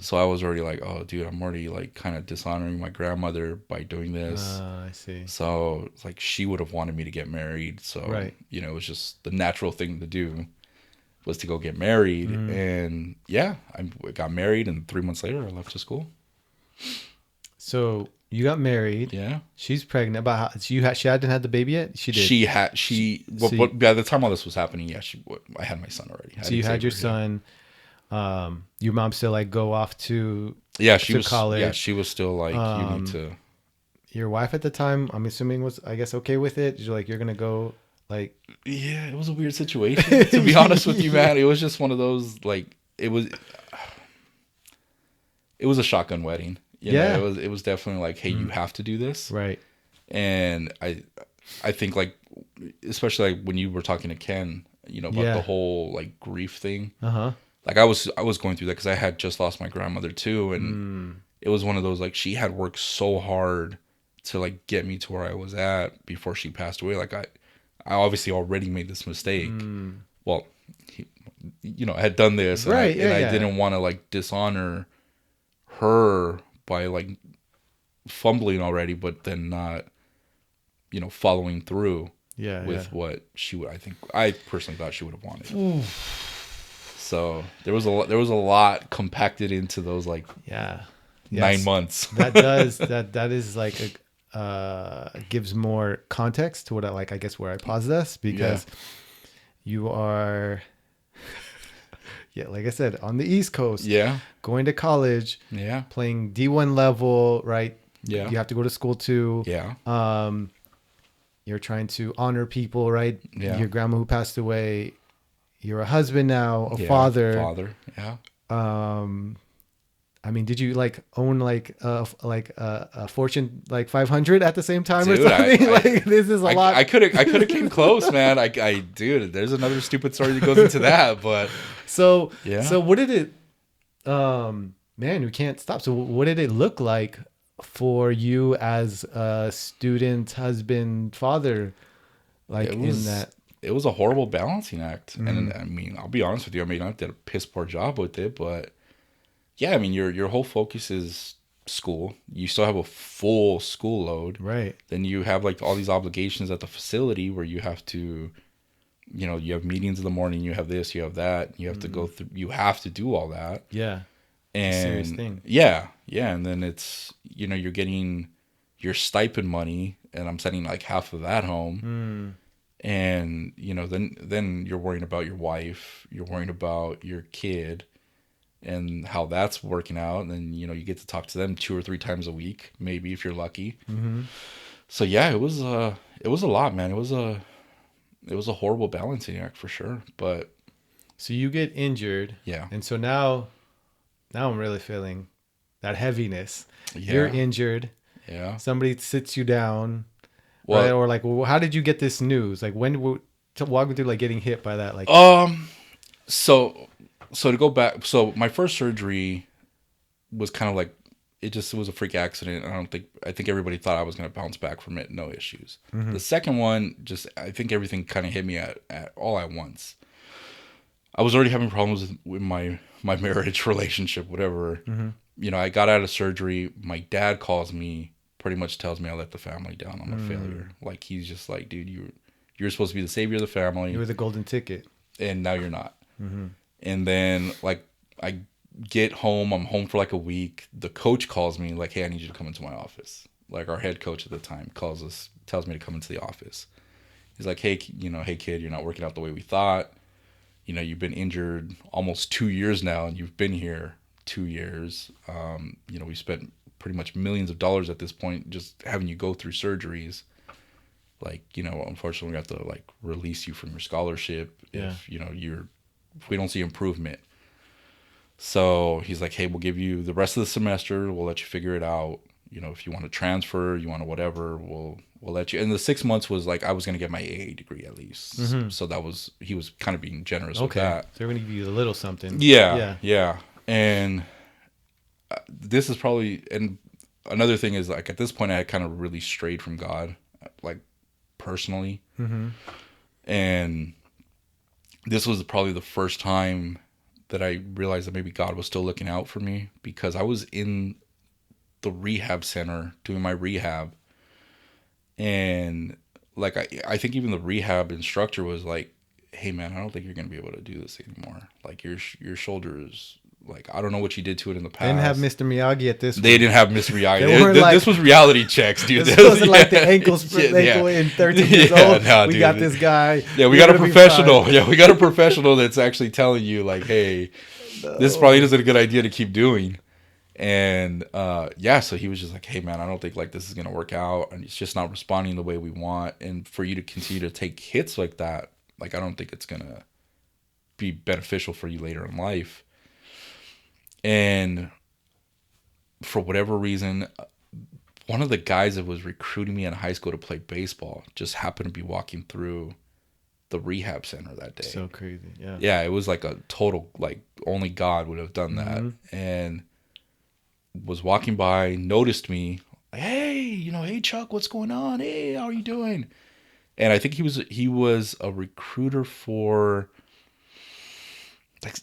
So I was already like, oh, dude, I'm already like kind of dishonoring my grandmother by doing this. I see. So it's like, she would have wanted me to get married. So, it was just the natural thing to do was to go get married. And yeah, I got married, and 3 months later I left to school. So you got married. Yeah. She's pregnant. She hadn't had the baby yet? She did. By the time all this was happening, yeah, I had my son already. So you had your son. Your mom still like go off to college. Yeah, she was still like, you need to. Your wife at the time, I'm assuming, was, I guess, okay with it. You're like, you're gonna go, like. Yeah, it was a weird situation, to be honest with you, man. It was just one of those, like, it was a shotgun wedding. You know, it was definitely like, hey, you have to do this, right? And I think, like, especially like when you were talking to Ken, about the whole like grief thing. Like, I was going through that because I had just lost my grandmother too, and it was one of those, like, she had worked so hard to like get me to where I was at before she passed away. Like, I obviously already made this mistake. Well, I had done this, and I didn't want to like dishonor her by like fumbling already, but then not, following through with what I personally thought she would have wanted. So there was a lot compacted into those like 9 months. that is like gives more context to what I guess where I pause this, because you are like I said, on the East Coast, going to college, playing D1 level, right? You have to go to school too. You're trying to honor people, right? Your grandma who passed away, you're a husband now, a father. I mean, did you like own like a Fortune like 500 at the same time, dude, or something? This is a lot. I could have came close, man. Dude, there's another stupid story that goes into that, but so what did it? Man, we can't stop. So what did it look like for you as a student, husband, father? Like, it was a horrible balancing act, and I mean, I'll be honest with you. I mean, I did a piss poor job with it, but. Yeah, I mean, your whole focus is school. You still have a full school load. Right. Then you have like all these obligations at the facility where you have to, you have meetings in the morning, you have this, you have that, you have to go through, you have to do all that. Yeah. And serious thing. Yeah. And then it's, you're getting your stipend money, and I'm sending like half of that home. And, then you're worrying about your wife, you're worrying about your kid, and how that's working out. And then, you get to talk to them 2 or 3 times a week, maybe, if you're lucky. So yeah, it was a lot, man. It was a horrible balancing act for sure. But so you get injured. Yeah. And so now I'm really feeling that heaviness. Yeah. You're injured. Yeah. Somebody sits you down. Well, right? Or like, well, how did you get this news? Like, walk me through like getting hit by that. Like, So to go back, so my first surgery was kind of like, it was a freak accident. I think everybody thought I was going to bounce back from it. No issues. The second one, I think everything kind of hit me at all at once. I was already having problems with my marriage, relationship, whatever. I got out of surgery. My dad calls me, pretty much tells me I let the family down. I'm a failure. Like, he's just like, dude, you're supposed to be the savior of the family. You were the golden ticket. And now you're not. And then, like, I get home. I'm home for like a week. The coach calls me like, hey, I need you to come into my office. Like our head coach at the time tells me to come into the office. He's like, hey, hey kid, you're not working out the way we thought. You've been injured almost 2 years now, and you've been here 2 years. We spent pretty much millions of dollars at this point just having you go through surgeries. Like, unfortunately, we have to like release you from your scholarship if we don't see improvement. So he's like, hey, we'll give you the rest of the semester. We'll let you figure it out. If you want to transfer, you want to whatever, we'll let you. And the 6 months was like I was going to get my AA degree at least. Mm-hmm. So he was kind of being generous with that. So they're going to give you a little something. Yeah. And this is probably, and another thing is like at this point I had kind of really strayed from God, like personally. Mm-hmm. And this was probably the first time that I realized that maybe God was still looking out for me, because I was in the rehab center doing my rehab, and like I think even the rehab instructor was like, hey man, I don't think you're gonna be able to do this anymore. Like your shoulders, like I don't know what you did to it in the past. They didn't have Mr. Miyagi at this point. They didn't have Mr. Miyagi. This was reality checks, dude. This wasn't like the ankle in 13 years old. No, we got this guy. Yeah, we got a professional. Yeah, we got a professional that's actually telling you like, hey, this probably isn't a good idea to keep doing. And so he was just like, hey man, I don't think like this is gonna work out, and it's just not responding the way we want. And for you to continue to take hits like that, like I don't think it's gonna be beneficial for you later in life. And for whatever reason, one of the guys that was recruiting me in high school to play baseball just happened to be walking through the rehab center that day. So crazy. Yeah, it was like a total, like only God would have done that. Mm-hmm. And was walking by, noticed me, like, hey, hey Chuck, what's going on? Hey, how are you doing? And I think he was a recruiter for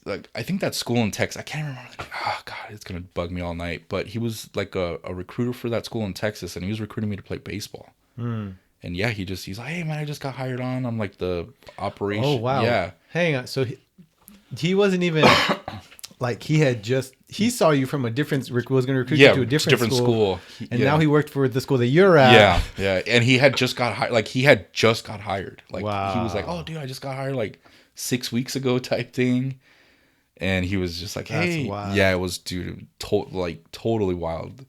like I think that school in Texas. I can't remember. Oh God, it's gonna bug me all night. But he was like a recruiter for that school in Texas, and he was recruiting me to play baseball. And yeah, he's like, hey man, I just got hired on. I'm like the operation. Oh wow. Yeah. Hang on. So he wasn't even like he saw you from a different, was going to recruit you to a different school. And now he worked for the school that you're at. Yeah. And he had just got hired. Like he was like, oh dude, I just got hired like 6 weeks ago type thing. And he was just like, hey, yeah, it was, dude, totally wild.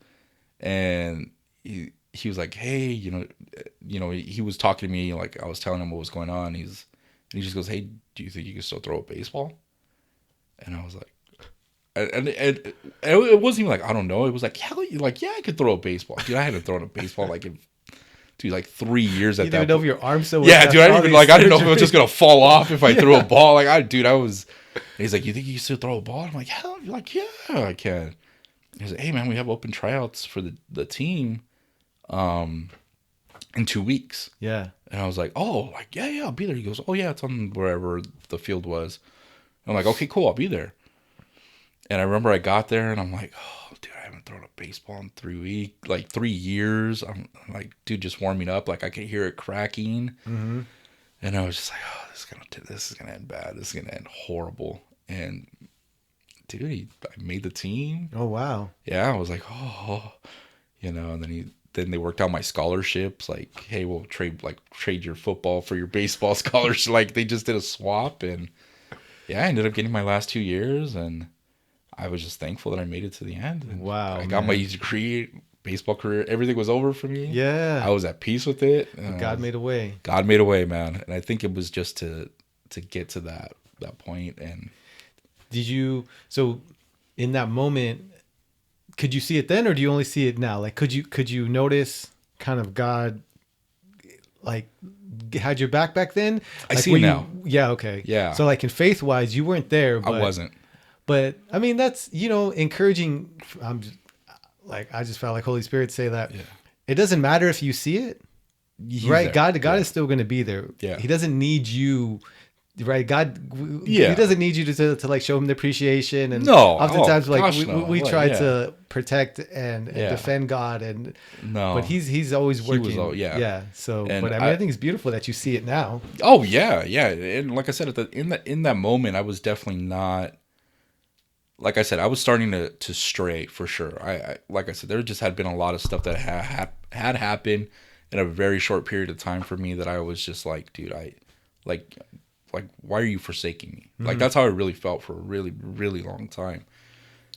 And he was like, hey, he was talking to me, like I was telling him what was going on. And he just goes, hey, do you think you can still throw a baseball? And I was like, and it wasn't even like, I don't know. It was like, hell, yeah, I could throw a baseball. Dude, I hadn't thrown a baseball like 3 years at that point. You didn't even know if your arm still was. Yeah, dude, I didn't know if it was just going to fall off if I threw a ball. Like, I was, he's like, you think you can still throw a ball? I'm like, hell, like, yeah, I can. He's like, hey man, we have open tryouts for the team in 2 weeks. Yeah. And I was like, oh, like, yeah, I'll be there. He goes, oh yeah, it's on wherever the field was. I'm like, okay, cool, I'll be there. And I remember I got there and I'm like, oh, dude, I haven't thrown a baseball in 3 years. I'm like, dude, just warming up. Like I could hear it cracking. Mm-hmm. And I was just like, oh, this is gonna end bad. This is gonna end horrible. And dude, I made the team. Oh wow. Yeah, I was like, oh, and then they worked out my scholarships. Like, hey, we'll trade your football for your baseball scholarship. Like they just did a swap, and yeah, I ended up getting my last 2 years, and I was just thankful that I made it to the end. And wow. I got my degree, baseball career. Everything was over for me. Yeah. I was at peace with it. God made a way. God made a way, man. And I think it was just to get to that point. And so in that moment, could you see it then, or do you only see it now? Like, could you notice kind of God, like, had your back then? I see it now. Yeah. Okay. Yeah. So like in faith wise, you weren't there. But, I wasn't. But I mean, that's, encouraging. I just felt like Holy Spirit say that it doesn't matter if you see it, right? There. God is still going to be there. Yeah. He doesn't need you. Right, God. He doesn't need you to like show him the appreciation, and oftentimes we try to protect and defend God, and but he's always working. So, but I think it's beautiful that you see it now. Oh yeah, and like I said, in that moment, I was definitely not like I said, I was starting to stray for sure. I like I said, there just had been a lot of stuff that had happened in a very short period of time for me that I was just like, dude, like like why are you forsaking me? Like that's how I really felt for a really really long time.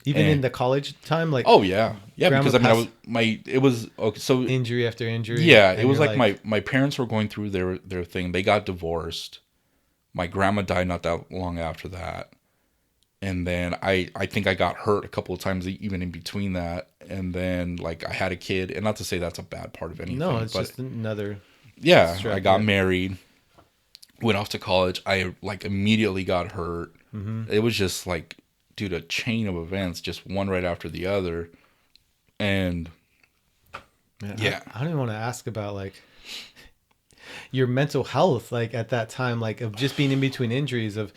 Even in the college time, like oh yeah, because I mean it was okay, so injury after injury. Yeah, it was like my parents were going through their thing. They got divorced. My grandma died not that long after that. And then I think I got hurt a couple of times even in between that. And then like I had a kid, and not to say that's a bad part of anything. No, it's just another. Yeah, I got married, went off to college. I like immediately got hurt. Mm-hmm. It was just like, dude, a chain of events, just one right after the other. And man, yeah, I don't even want to ask about like your mental health, like at that time, like of just being in between injuries of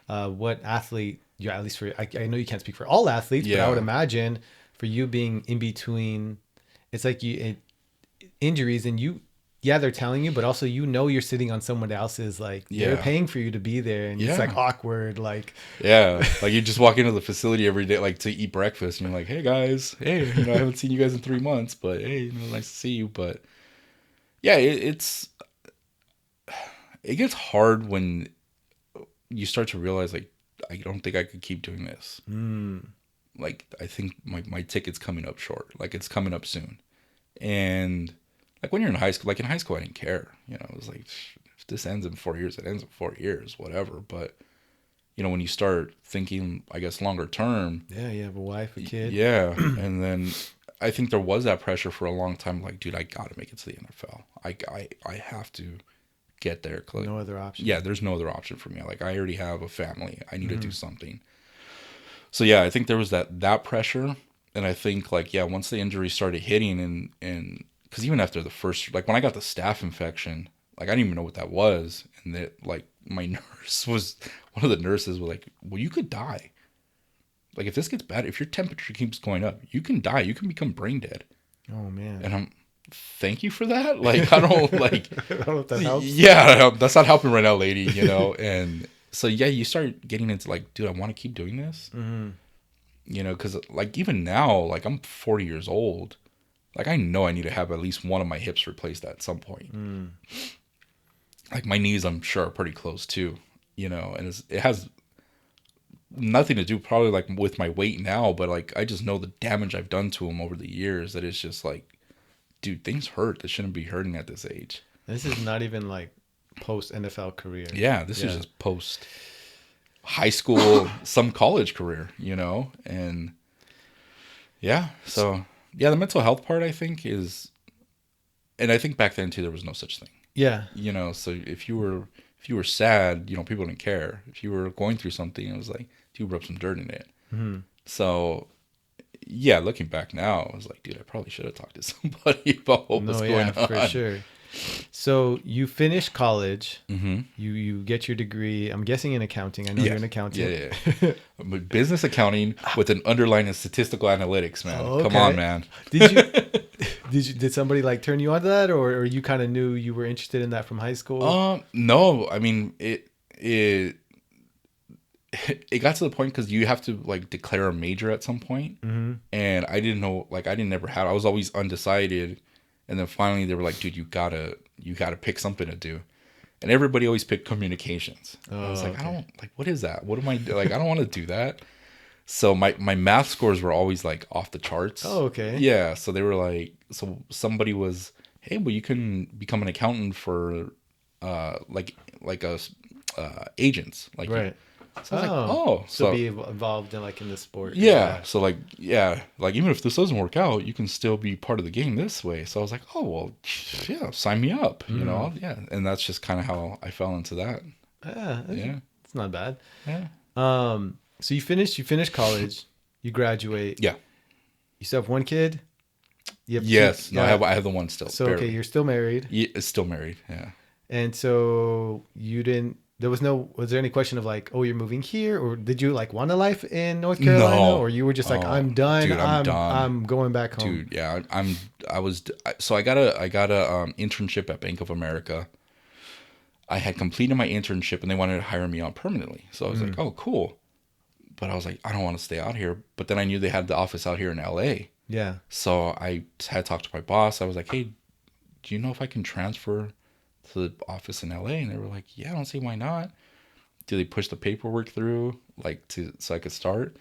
what athlete. Yeah, at least for I know you can't speak for all athletes, but I would imagine for you being in between, it's like injuries and they're telling you, but also you're sitting on someone else's like they're paying for you to be there, and it's like awkward, like like you just walk into the facility every day like to eat breakfast, and you're like, hey guys, I haven't seen you guys in 3 months, but hey, nice to see you. But yeah, it gets hard when you start to realize like, I don't think I could keep doing this. Like, I think my ticket's coming up short. Like, it's coming up soon. And, like, when you're in high school, I didn't care. It was like, if this ends in 4 years, it ends in 4 years, whatever. But, when you start thinking, I guess, longer term. Yeah, you have a wife, a kid. Yeah. And then I think there was that pressure for a long time. Like, dude, I got to make it to the NFL. I have to get there. No other option. Yeah, there's no other option for me. Like, I already have a family. I need to do something. So yeah, I think there was that pressure, and I think like once the injury started hitting, and because even after the first, like when I got the staph infection, like I didn't even know what that was, and that like my nurse was one of the nurses was like, well, you could die. Like if this gets bad, if your temperature keeps going up, you can die. You can become brain dead. Oh man. And I'm. Thank you for that. Like I don't like. I don't know if that helps. Yeah, that's not helping right now, lady. And so you start getting into like, dude, I want to keep doing this. Mm-hmm. Because like even now, like I'm 40 years old. Like I know I need to have at least one of my hips replaced at some point. Like my knees, I'm sure are pretty close too. And it has nothing to do probably like with my weight now, but like I just know the damage I've done to them over the years. That it's just like. Dude, things hurt. They shouldn't be hurting at this age. This is not even like post NFL career. Yeah, this is just post high school, some college career, and so the mental health part I think is, and I think back then too there was no such thing. Yeah. So if you were sad, people didn't care. If you were going through something, it was like, you rub some dirt in it. Mm-hmm. So. Yeah, looking back now, I was like, dude, I probably should have talked to somebody about what was going on. For sure. So you finish college, mm-hmm. you get your degree. I'm guessing in accounting. I know you're in accounting. Yeah. Business accounting with an underline in statistical analytics, man. Okay. Come on, man. Did somebody like turn you on to that, or you kind of knew you were interested in that from high school? No. I mean, it got to the point because you have to like declare a major at some point. Mm-hmm. And I didn't know, like I was always undecided, and then finally they were like, dude, you gotta pick something to do, and everybody always picked communications. I was like, okay. I don't like, what is that? What am I like? I don't want to do that. So my math scores were always like off the charts. Oh, okay. Yeah. So they were like, so somebody was, hey, well, you can become an accountant for agents, like right. So I was like, so be involved in the sport. Yeah. So like even if this doesn't work out, you can still be part of the game this way. So I was like, oh well, yeah, sign me up. And that's just kind of how I fell into that. Yeah, it's not bad. Yeah. So you finish college, you graduate. Yeah. You still have one kid. Yes. No, I have the one still. So barely. Okay, you're still married. Yeah, still married. Yeah. And so you didn't. Was there any question of like, oh, you're moving here, or did you like want a life in North Carolina, or you were just like, I'm done, dude, I'm done. I'm going back home. Dude, yeah, I got a internship at Bank of America. I had completed my internship and they wanted to hire me on permanently. So I was like, oh, cool. but I was like, I don't want to stay out here. But then I knew they had the office out here in LA. Yeah. So I had talked to my boss. I was like, hey, do you know if I can transfer to the office in LA? And they were like, yeah, I don't see why not. Do they push the paperwork through so I could start?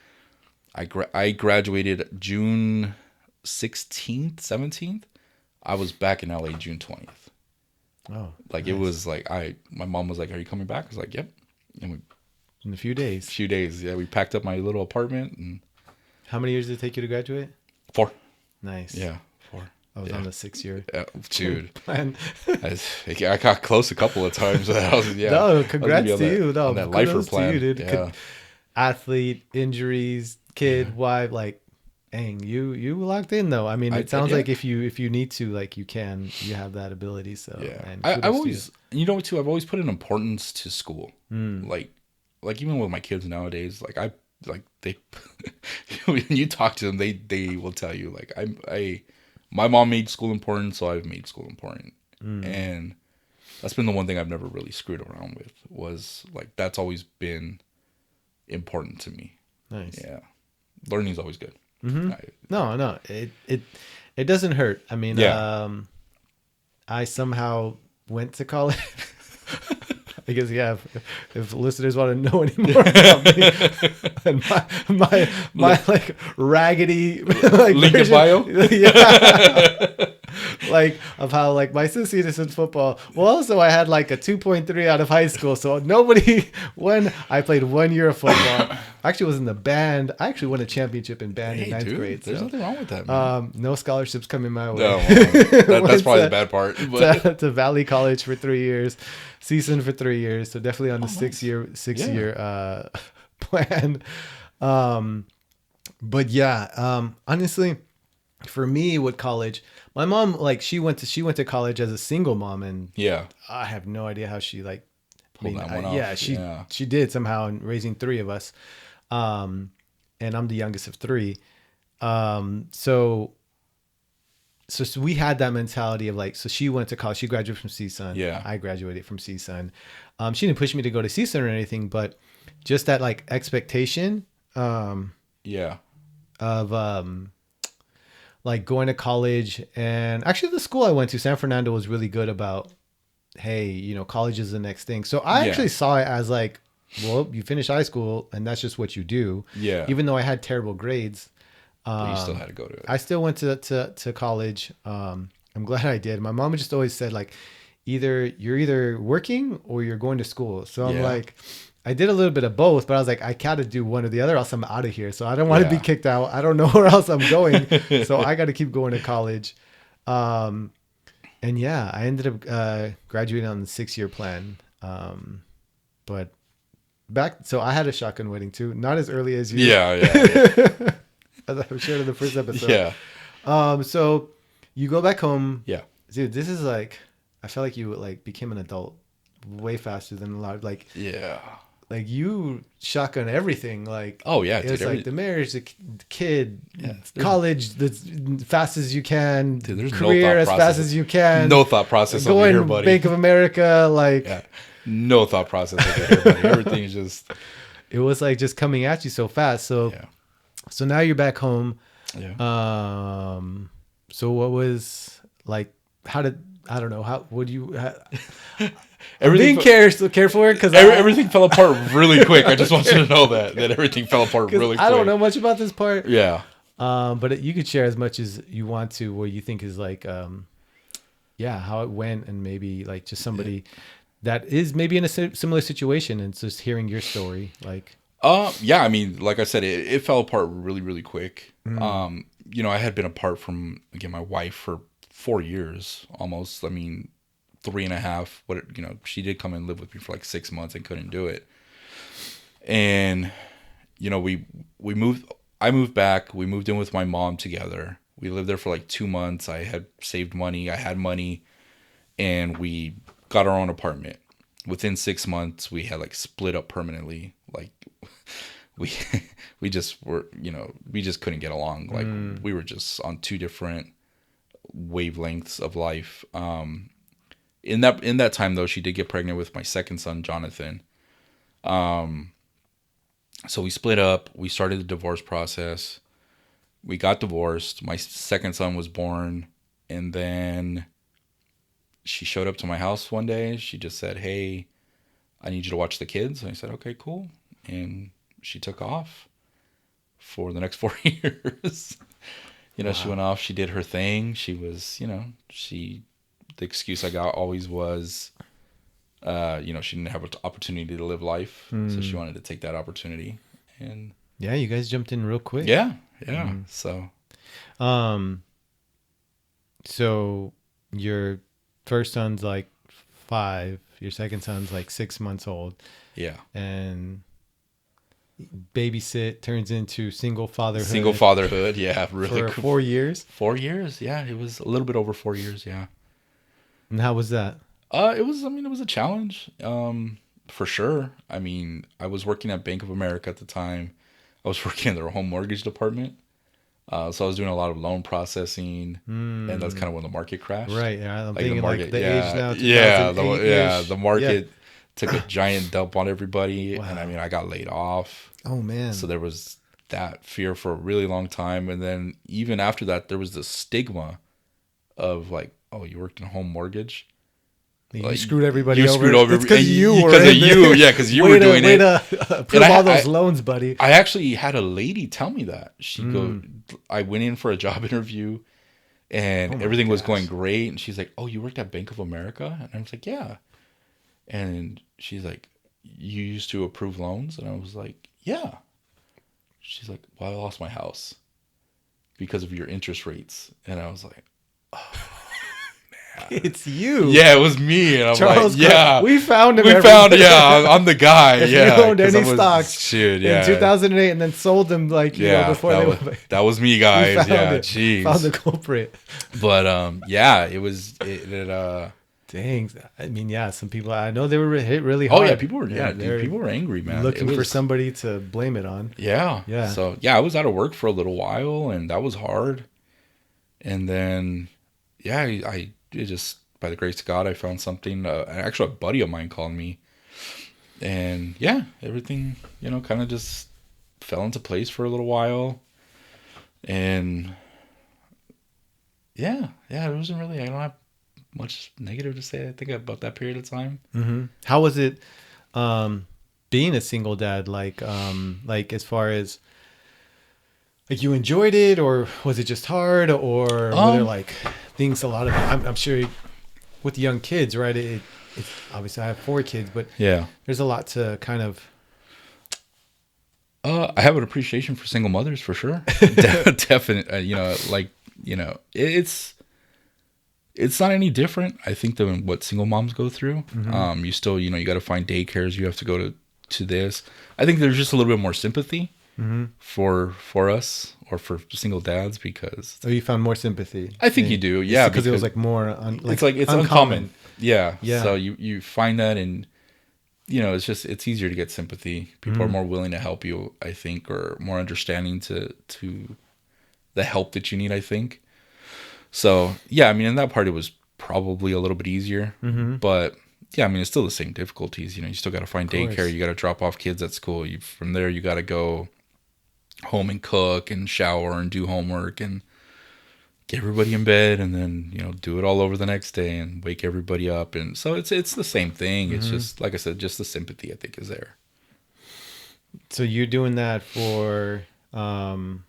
I graduated June 16th, 17th. I was back in LA June 20th. Oh, like nice. It was like my mom was like, are you coming back? I was like, yep. And in a few days. Yeah. We packed up my little apartment. And how many years did it take you to graduate? 4. Nice. Yeah, 4. I was on the 6 year. Dude. Plan. I got close a couple of times. No, congrats to you. No, that lifer plan. To you, dude. Yeah. Athlete, injuries, kid, wife, like, dang, you locked in though. I mean, it sounds like if you need to, like, you have that ability. So yeah, I've always, you know, too, I've always put an importance to school. Like even with my kids nowadays, they when you talk to them, they will tell you, like, my mom made school important, so I've made school important. And that's been the one thing I've never really screwed around with, was like, that's always been important to me. Nice. Yeah. Learning's always good. Mm-hmm. No, it doesn't hurt. I mean, I somehow went to college. I guess, yeah, if listeners want to know any more about me and my like raggedy like link in bio, yeah, like of how like my sissy is in football. Well, also I had like a 2.3 out of high school, so when I played 1 year of football. I actually was in the band. I actually won a championship in band in 9th grade. There's nothing wrong with that, man. No scholarships coming my way. No, that's probably the bad part. But. To Valley College for 3 years, CSUN for 3 years. So definitely on the 6 year plan. But yeah, honestly, for me with college, my mom, like, she went to college as a single mom, and yeah, I have no idea how she like. Yeah, she did somehow in raising 3 of us. And I'm the youngest of 3. So we had that mentality of like, so she went to college, she graduated from CSUN. Yeah. I graduated from CSUN. She didn't push me to go to CSUN or anything, but just that like expectation, of, like going to college. And actually the school I went to, San Fernando, was really good about, hey, you know, college is the next thing. So I actually saw it as like, well, you finish high school and that's just what you do. Yeah. Even though I had terrible grades, but you still had to go to it. I still went to college. I'm glad I did. My mom just always said, like, you're either working or you're going to school. So I'm like, I did a little bit of both, but I was like, I gotta do one or the other, else I'm out of here. So I don't want to be kicked out. I don't know where else I'm going. So I got to keep going to college. And yeah, I ended up graduating on the 6 year plan. But so I had a shotgun wedding too, not as early as you. Yeah. As I shared in the first episode. Yeah. So you go back home. Yeah. Dude, this is like, I felt like you like became an adult way faster than a lot of like. Yeah. Like you shotgun everything. Like, oh yeah, it's like the marriage, the kid, college, as fast as you can, dude, there's career as fast as you can. No thought process over here, buddy. Bank of America, like no thought process over here, buddy. Everything's just. It was like just coming at you so fast. So, so now you're back home. Yeah. So what was like? How did I don't know how would you? Everything careful because everything fell apart really quick. I just want you to know that everything fell apart really quick. I don't know much about this part. Yeah. But you could share as much as you want to, what you think is like, how it went, and maybe like just somebody that is maybe in a similar situation, and just hearing your story, like. I mean, like I said, it fell apart really, really quick. You know, I had been apart from, again, my wife for 4 years almost. I mean, 3.5. You know, she did come and live with me for like 6 months and couldn't do it. And, you know, I moved back. We moved in with my mom together. We lived there for like 2 months. I had saved money. I had money, and we got our own apartment. Within 6 months, we had like split up permanently. Like we just were, you know, we just couldn't get along. Like we were just on 2 different wavelengths of life. In that time though, she did get pregnant with my second son, Jonathan. And So we split up. We started the divorce process. We got divorced. My second son was born. And then she showed up to my house one day. She just said, "Hey, I need you to watch the kids." And I said, "Okay, cool." And she took off for the next 4 years. Wow. She went off. She did her thing. She was, the excuse I got always was, she didn't have an opportunity to live life. So she wanted to take that opportunity. And yeah, you guys jumped in real quick. Yeah. So your first son's like 5, your second son's like 6 months old. Yeah. And babysit turns into single fatherhood. Yeah. Really. For 4 years? 4 years. Yeah. It was a little bit over 4 years. Yeah. And how was that? It was a challenge. For sure. I mean, I was working at Bank of America at the time. I was working in their home mortgage department. So I was doing a lot of loan processing, and that's kind of when the market crashed. Right. Yeah. I'm like thinking the market, like the age now. The market took a giant dump on everybody, wow. And I mean, I got laid off. Oh man. So there was that fear for a really long time, and then even after that, there was the stigma of like, oh, you worked in home mortgage. You screwed everybody over. Screwed over. It's because you were. Because you were doing it. Approve all those loans, buddy. I actually had a lady tell me that. I went in for a job interview, and everything was going great. And she's like, "Oh, you worked at Bank of America?" And I was like, "Yeah." And she's like, "You used to approve loans?" And I was like, "Yeah." She's like, "Well, I lost my house because of your interest rates." And I was like, "Oh." It's you. Yeah, it was me. And I'm Charles like, yeah. We found him. I'm the guy. If yeah. you owned any stocks in 2008 and then sold them before that was me, guys. Jeez. Found the culprit. But it was dang. I mean, yeah, some people, I know they were hit really hard. Oh yeah, people were angry, man. Looking for somebody to blame it on. Yeah. Yeah. So I was out of work for a little while, and that was hard. And then it just, by the grace of God, I found something. Actually, a buddy of mine called me, and everything, kind of just fell into place for a little while. And it wasn't really, I don't have much negative to say, I think, about that period of time. Mm-hmm. How was it being a single dad? Like as far as, like, you enjoyed it, or was it just hard, or were there like things, a lot of, I'm sure with young kids, right? It's obviously I have 4 kids, but there's a lot to kind of. I have an appreciation for single mothers for sure. Definitely, it's not any different, I think, than what single moms go through. Mm-hmm. You still, you got to find daycares. You have to go to this. I think there's just a little bit more sympathy. Mm-hmm. for us, or for single dads, because you found more sympathy. I think you do, yeah, because it was like more it's uncommon. Yeah. So you find that, and it's easier to get sympathy. People are more willing to help you, I think, or more understanding to the help that you need, I think. So I mean, in that part it was probably a little bit easier, but it's still the same difficulties. You still got to find daycare. You got to drop off kids at school. From there, you got to go home and cook and shower and do homework and get everybody in bed, and then do it all over the next day and wake everybody up. And so it's the same thing. It's just, like I said, just the sympathy, I think, is there. So you're doing that for you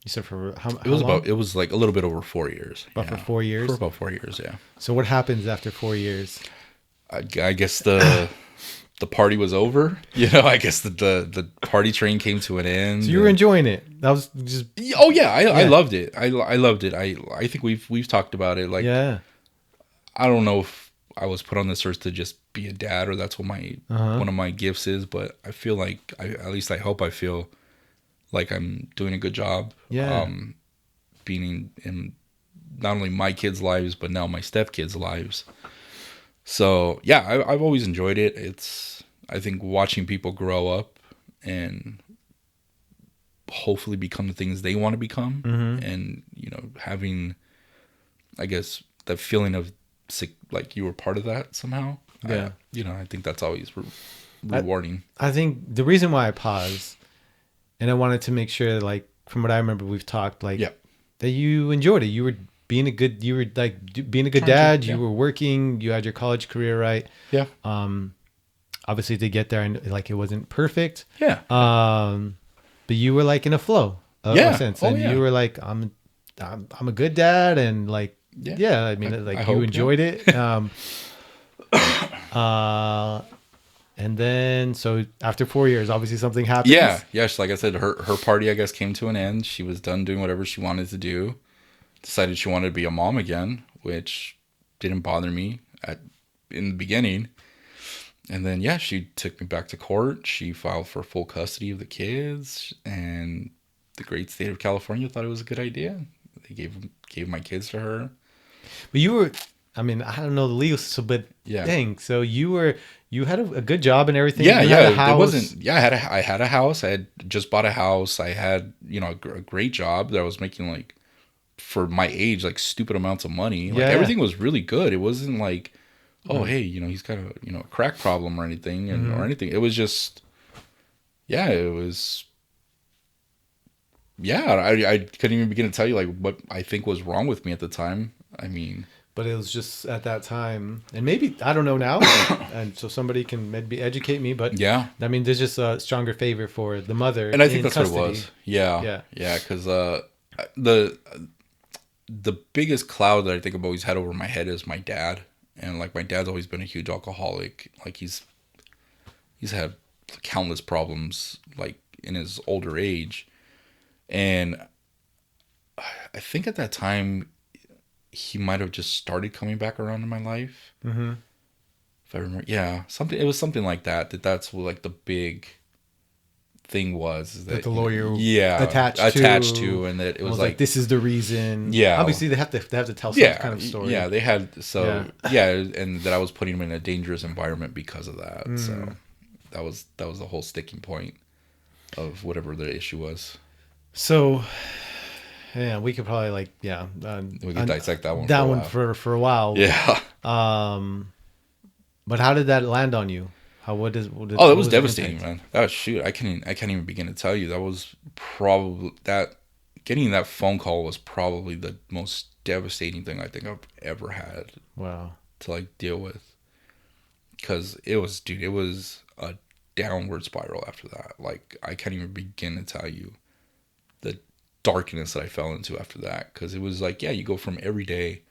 said for how long? It was like a little bit over 4 years. For 4 years? For about 4 years, yeah. So what happens after 4 years? I guess the party was over. I guess the party train came to an end. So you were enjoying it. That was just. Oh yeah, I loved it. I loved it. I think we've talked about it. Like, I don't know if I was put on this earth to just be a dad, or that's what my one of my gifts is. But I feel like at least I hope I feel like I'm doing a good job. Yeah. Being in not only my kids' lives, but now my stepkids' lives. So I've always enjoyed it. I think watching people grow up and hopefully become the things they want to become, and having, I guess, that feeling of like you were part of that somehow. I think that's always rewarding. I think the reason why I paused, and I wanted to make sure, like, from what I remember, we've talked, like, that you enjoyed it. You were being a good dad. You were working. You had your college career, right? Yeah. Obviously to get there, and like it wasn't perfect. Yeah. But you were like in a flow, a sense, and you were like, I'm a good dad, and like, I mean, like you enjoyed it. And then, so after 4 years, obviously something happened. Yes. Like I said, her party, I guess, came to an end. She was done doing whatever she wanted to do. Decided she wanted to be a mom again, which didn't bother me in the beginning. And then, she took me back to court. She filed for full custody of the kids, and the great state of California thought it was a good idea. They gave my kids to her. But you were, I mean, I don't know the legal, but dang, so you had a good job and everything. Yeah. It wasn't. I had a house. I had just bought a house. I had, a great job that I was making, like, for my age, like, stupid amounts of money. Like, everything was really good. It wasn't like, oh, hey, he's got a, a crack problem or anything, or anything. It was just, it was, I couldn't even begin to tell you, like, what I think was wrong with me at the time. I mean, but it was just at that time, and maybe, I don't know now, and so somebody can maybe educate me, but I mean, there's just a stronger favor for the mother. And I think that's custody. What it was. Yeah. Because the biggest cloud that I think I've always had over my head is my dad. And like, my dad's always been a huge alcoholic. Like, he's had countless problems, like, in his older age. And I think at that time, he might have just started coming back around in my life. Mm-hmm. If I remember. Yeah. It was something like that. That's what, like, the big thing was. Is that the lawyer attached to, and that it was like, this is the reason. Yeah. Obviously, they have to tell some kind of story. Yeah, they had. So, and that I was putting him in a dangerous environment because of that. So that was the whole sticking point of whatever the issue was. So, we could probably, like, we could dissect that one. For a while. Yeah. But how did that land on you? It was devastating, man. I can't even begin to tell you. That was probably getting that phone call was probably the most devastating thing I think I've ever had. Wow. To, like, deal with, because it was a downward spiral after that. Like, I can't even begin to tell you the darkness that I fell into after that, because it was like, you go from every day,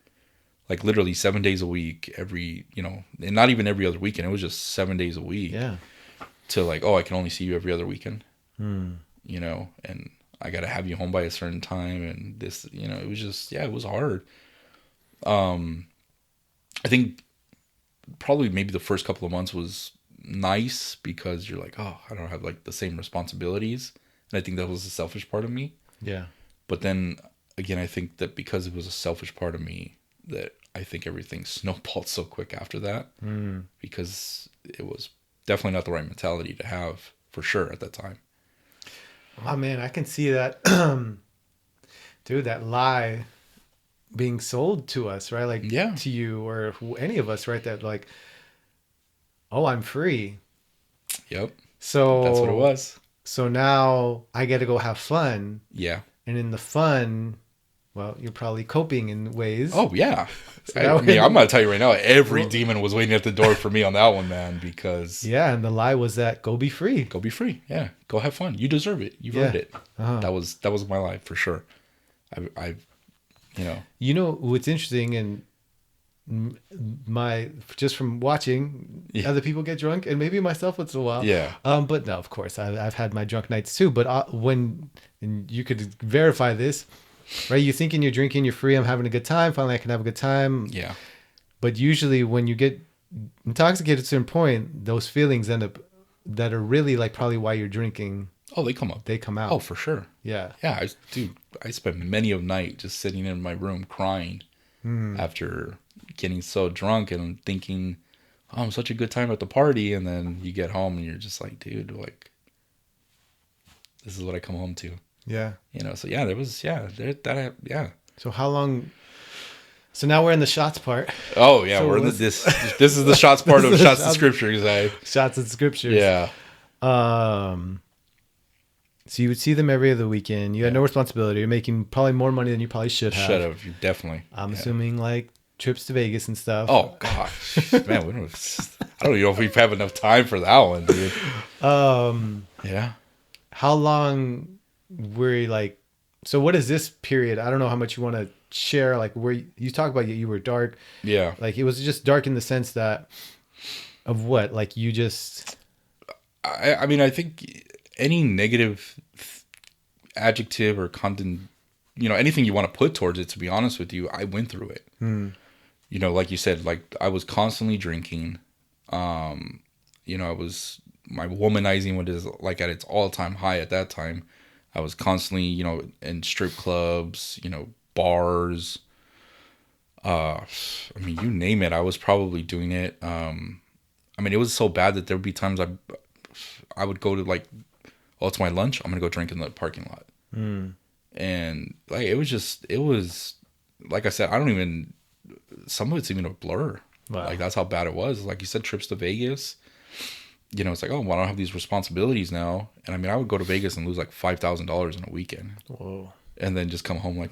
like, literally 7 days a week, every, and not even every other weekend. It was just 7 days a week. Yeah. To, like, I can only see you every other weekend. And I got to have you home by a certain time. And this, it was just, it was hard. I think probably maybe the first couple of months was nice because you're like, I don't have, like, the same responsibilities. And I think that was the selfish part of me. Yeah. But then again, I think that because it was a selfish part of me, that I think everything snowballed so quick after that, because it was definitely not the right mentality to have, for sure, at that time. Oh man, I can see that. Dude, that lie being sold to us, right? Like, to you or any of us, right? That, like, I'm free. Yep. So that's what it was. So now I get to go have fun. Yeah. And in the fun, well, you're probably coping in ways. Oh, yeah. I'm going to tell you right now, every demon was waiting at the door for me on that one, man, because... Yeah, and the lie was that go be free. Go be free, yeah. Go have fun. You deserve it. You've earned it. That was my life, for sure. What's interesting, and just from watching other people get drunk, and maybe myself once in a while. Yeah. But no, of course, I've had my drunk nights too. But and you could verify this, right? You're thinking you're drinking, you're free, I'm having a good time. Finally, I can have a good time. Yeah. But usually, when you get intoxicated to a certain point, those feelings end up that are really, like, probably why you're drinking. Oh, they come up. They come out. Oh, for sure. Yeah. Yeah, I spent many a night just sitting in my room crying after getting so drunk and thinking, I'm such a good time at the party, and then you get home and you're just like, dude, like, this is what I come home to. Yeah. So there was, yeah. So how long So now we're in the shots part. Oh yeah, so we're in this is the shots part of shots in scripture. Shots in scriptures. Yeah. So you would see them every other weekend. You had no responsibility. You're making probably more money than you probably should have. Should have. You definitely. I'm assuming like trips to Vegas and stuff. Oh gosh, man, I don't even know if we have enough time for that one, dude. Yeah. How long were you like? So what is this period? I don't know how much you want to share. Like where you talk about you were dark. Yeah. Like it was just dark in the sense that of what? Like you just. I mean, I think any negative adjective or content, anything you want to put towards it, to be honest with you, I went through it. Like you said, like I was constantly drinking. I was, my womanizing was like at its all-time high at that time. I was constantly, in strip clubs, bars. I mean, you name it, I was probably doing it. I mean, it was so bad that there would be times I would go to like, oh, it's my lunch, I'm gonna go drink in the parking lot. And like it was like I said, some of it's even a blur. Wow. Like that's how bad it was. Like you said, trips to Vegas, it's like, oh, well, I don't have these responsibilities now. And I mean, I would go to Vegas and lose like $5,000 in a weekend. Whoa. And then just come home like,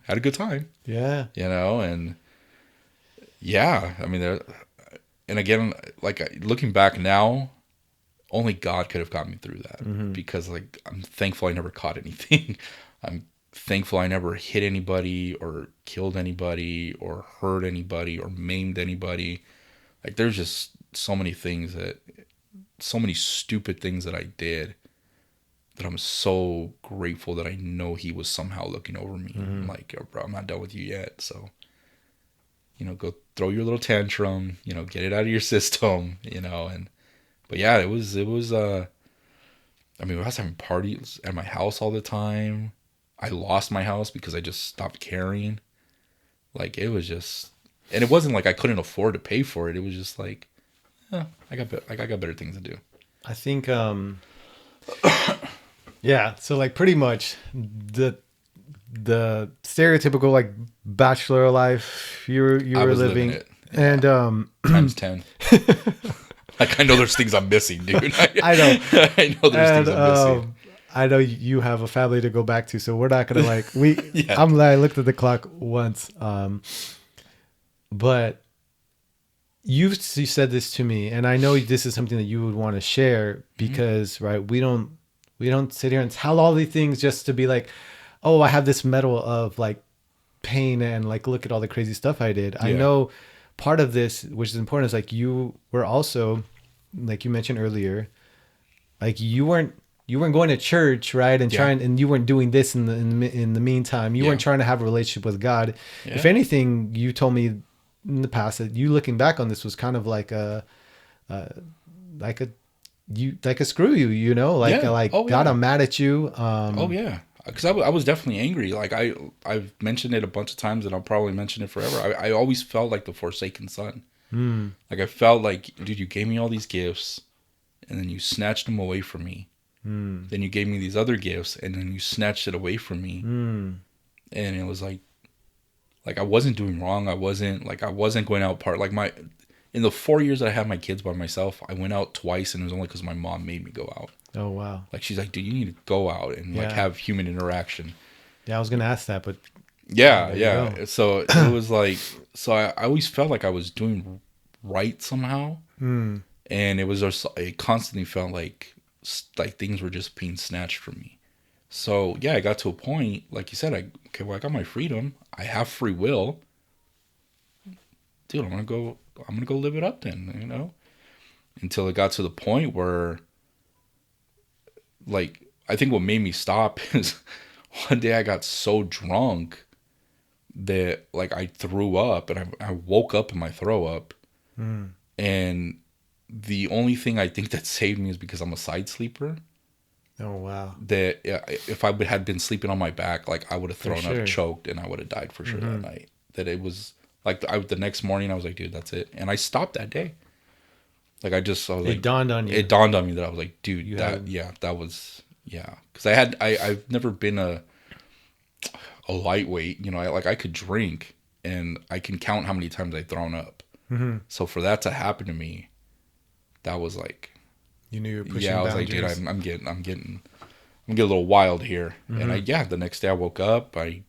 had a good time. Yeah. And yeah, I mean, and again, like looking back now, only God could have got me through that, because like I'm thankful I never caught anything. I'm thankful I never hit anybody or killed anybody or hurt anybody or maimed anybody. Like there's just so many stupid things that I did that I'm so grateful that I know he was somehow looking over me. Like, oh, bro, I'm not done with you yet. So, go throw your little tantrum, get it out of your system, but yeah, it was, I mean, I was having parties at my house all the time. I lost my house because I just stopped caring. Like, it was just, and it wasn't like I couldn't afford to pay for it. It was just like, I got better things to do. I think, yeah. So like pretty much the stereotypical like bachelor life you were living it. And, times 10. Like, I know there's things I'm missing, dude. I know. I know there's things I'm missing. I know you have a family to go back to, so we're not gonna like yeah. I looked at the clock once, but you said this to me, and I know this is something that you would want to share because right, we don't sit here and tell all these things just to be like, oh, I have this medal of like pain and like look at all the crazy stuff I did. Yeah. I know. Part of this, which is important, is like you were also, like you mentioned earlier, like you weren't going to church, right? And trying, and you weren't doing this in the meantime. You weren't trying to have a relationship with God. Yeah. If anything, you told me in the past that you looking back on this was kind of like a screw you, God, I'm mad at you. Oh yeah. Because I was definitely angry. Like I've mentioned it a bunch of times, and I'll probably mention it forever. I always felt like the forsaken son. Like I felt like, dude, you gave me all these gifts, and then you snatched them away from me. Then you gave me these other gifts, and then you snatched it away from me. And it was like I wasn't doing wrong. I wasn't going out in the 4 years that I had my kids by myself, I went out twice, and it was only because my mom made me go out. Oh, wow. Like, she's like, dude, you need to go out and like have human interaction. Yeah, I was going to ask that, but. Yeah. So it was like, I always felt like I was doing right somehow. And it was just, it constantly felt like things were just being snatched from me. So yeah, I got to a point, like you said, I got my freedom. I have free will. Dude, I'm going to go live it up then, until it got to the point where, like, I think what made me stop is one day I got so drunk that like I threw up, and I woke up in my throw up. And the only thing I think that saved me is because I'm a side sleeper. Oh, wow. That if I had been sleeping on my back, like I would have thrown up, choked, and I would have died for sure that night. That it was like the next morning I was like, dude, that's it. And I stopped that day. Like I was like, it dawned on you. It dawned on me that I was like, dude, that was. Because I've never been a lightweight, I could drink, and I can count how many times I've thrown up. Mm-hmm. So for that to happen to me, that was like, you knew you were pushing yeah, I was boundaries. like, dude, I'm getting a little wild here. Mm-hmm. And the next day I woke up, I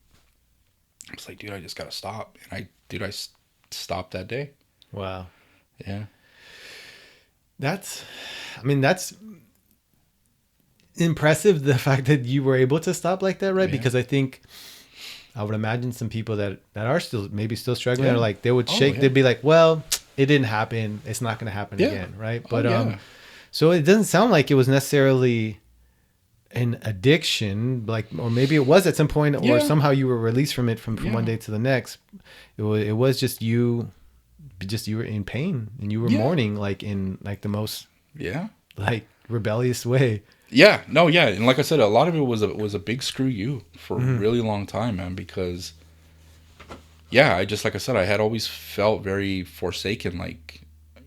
was like, dude, I just gotta stop. And I stopped that day. Wow. Yeah. That's impressive, the fact that you were able to stop like that, right? Yeah. Because I think I would imagine some people that are still struggling, or like they would shake, they'd be like, well, it didn't happen, it's not going to happen again, right? But so it doesn't sound like it was necessarily an addiction, like, or maybe it was at some point, or somehow you were released from it from one day to the next. It was just you were in pain, and you were mourning, like in like the most like rebellious way. Yeah, no, yeah, and like I said, a lot of it was a big screw you for a really long time, man. Because, I just, like I said, I had always felt very forsaken. Like,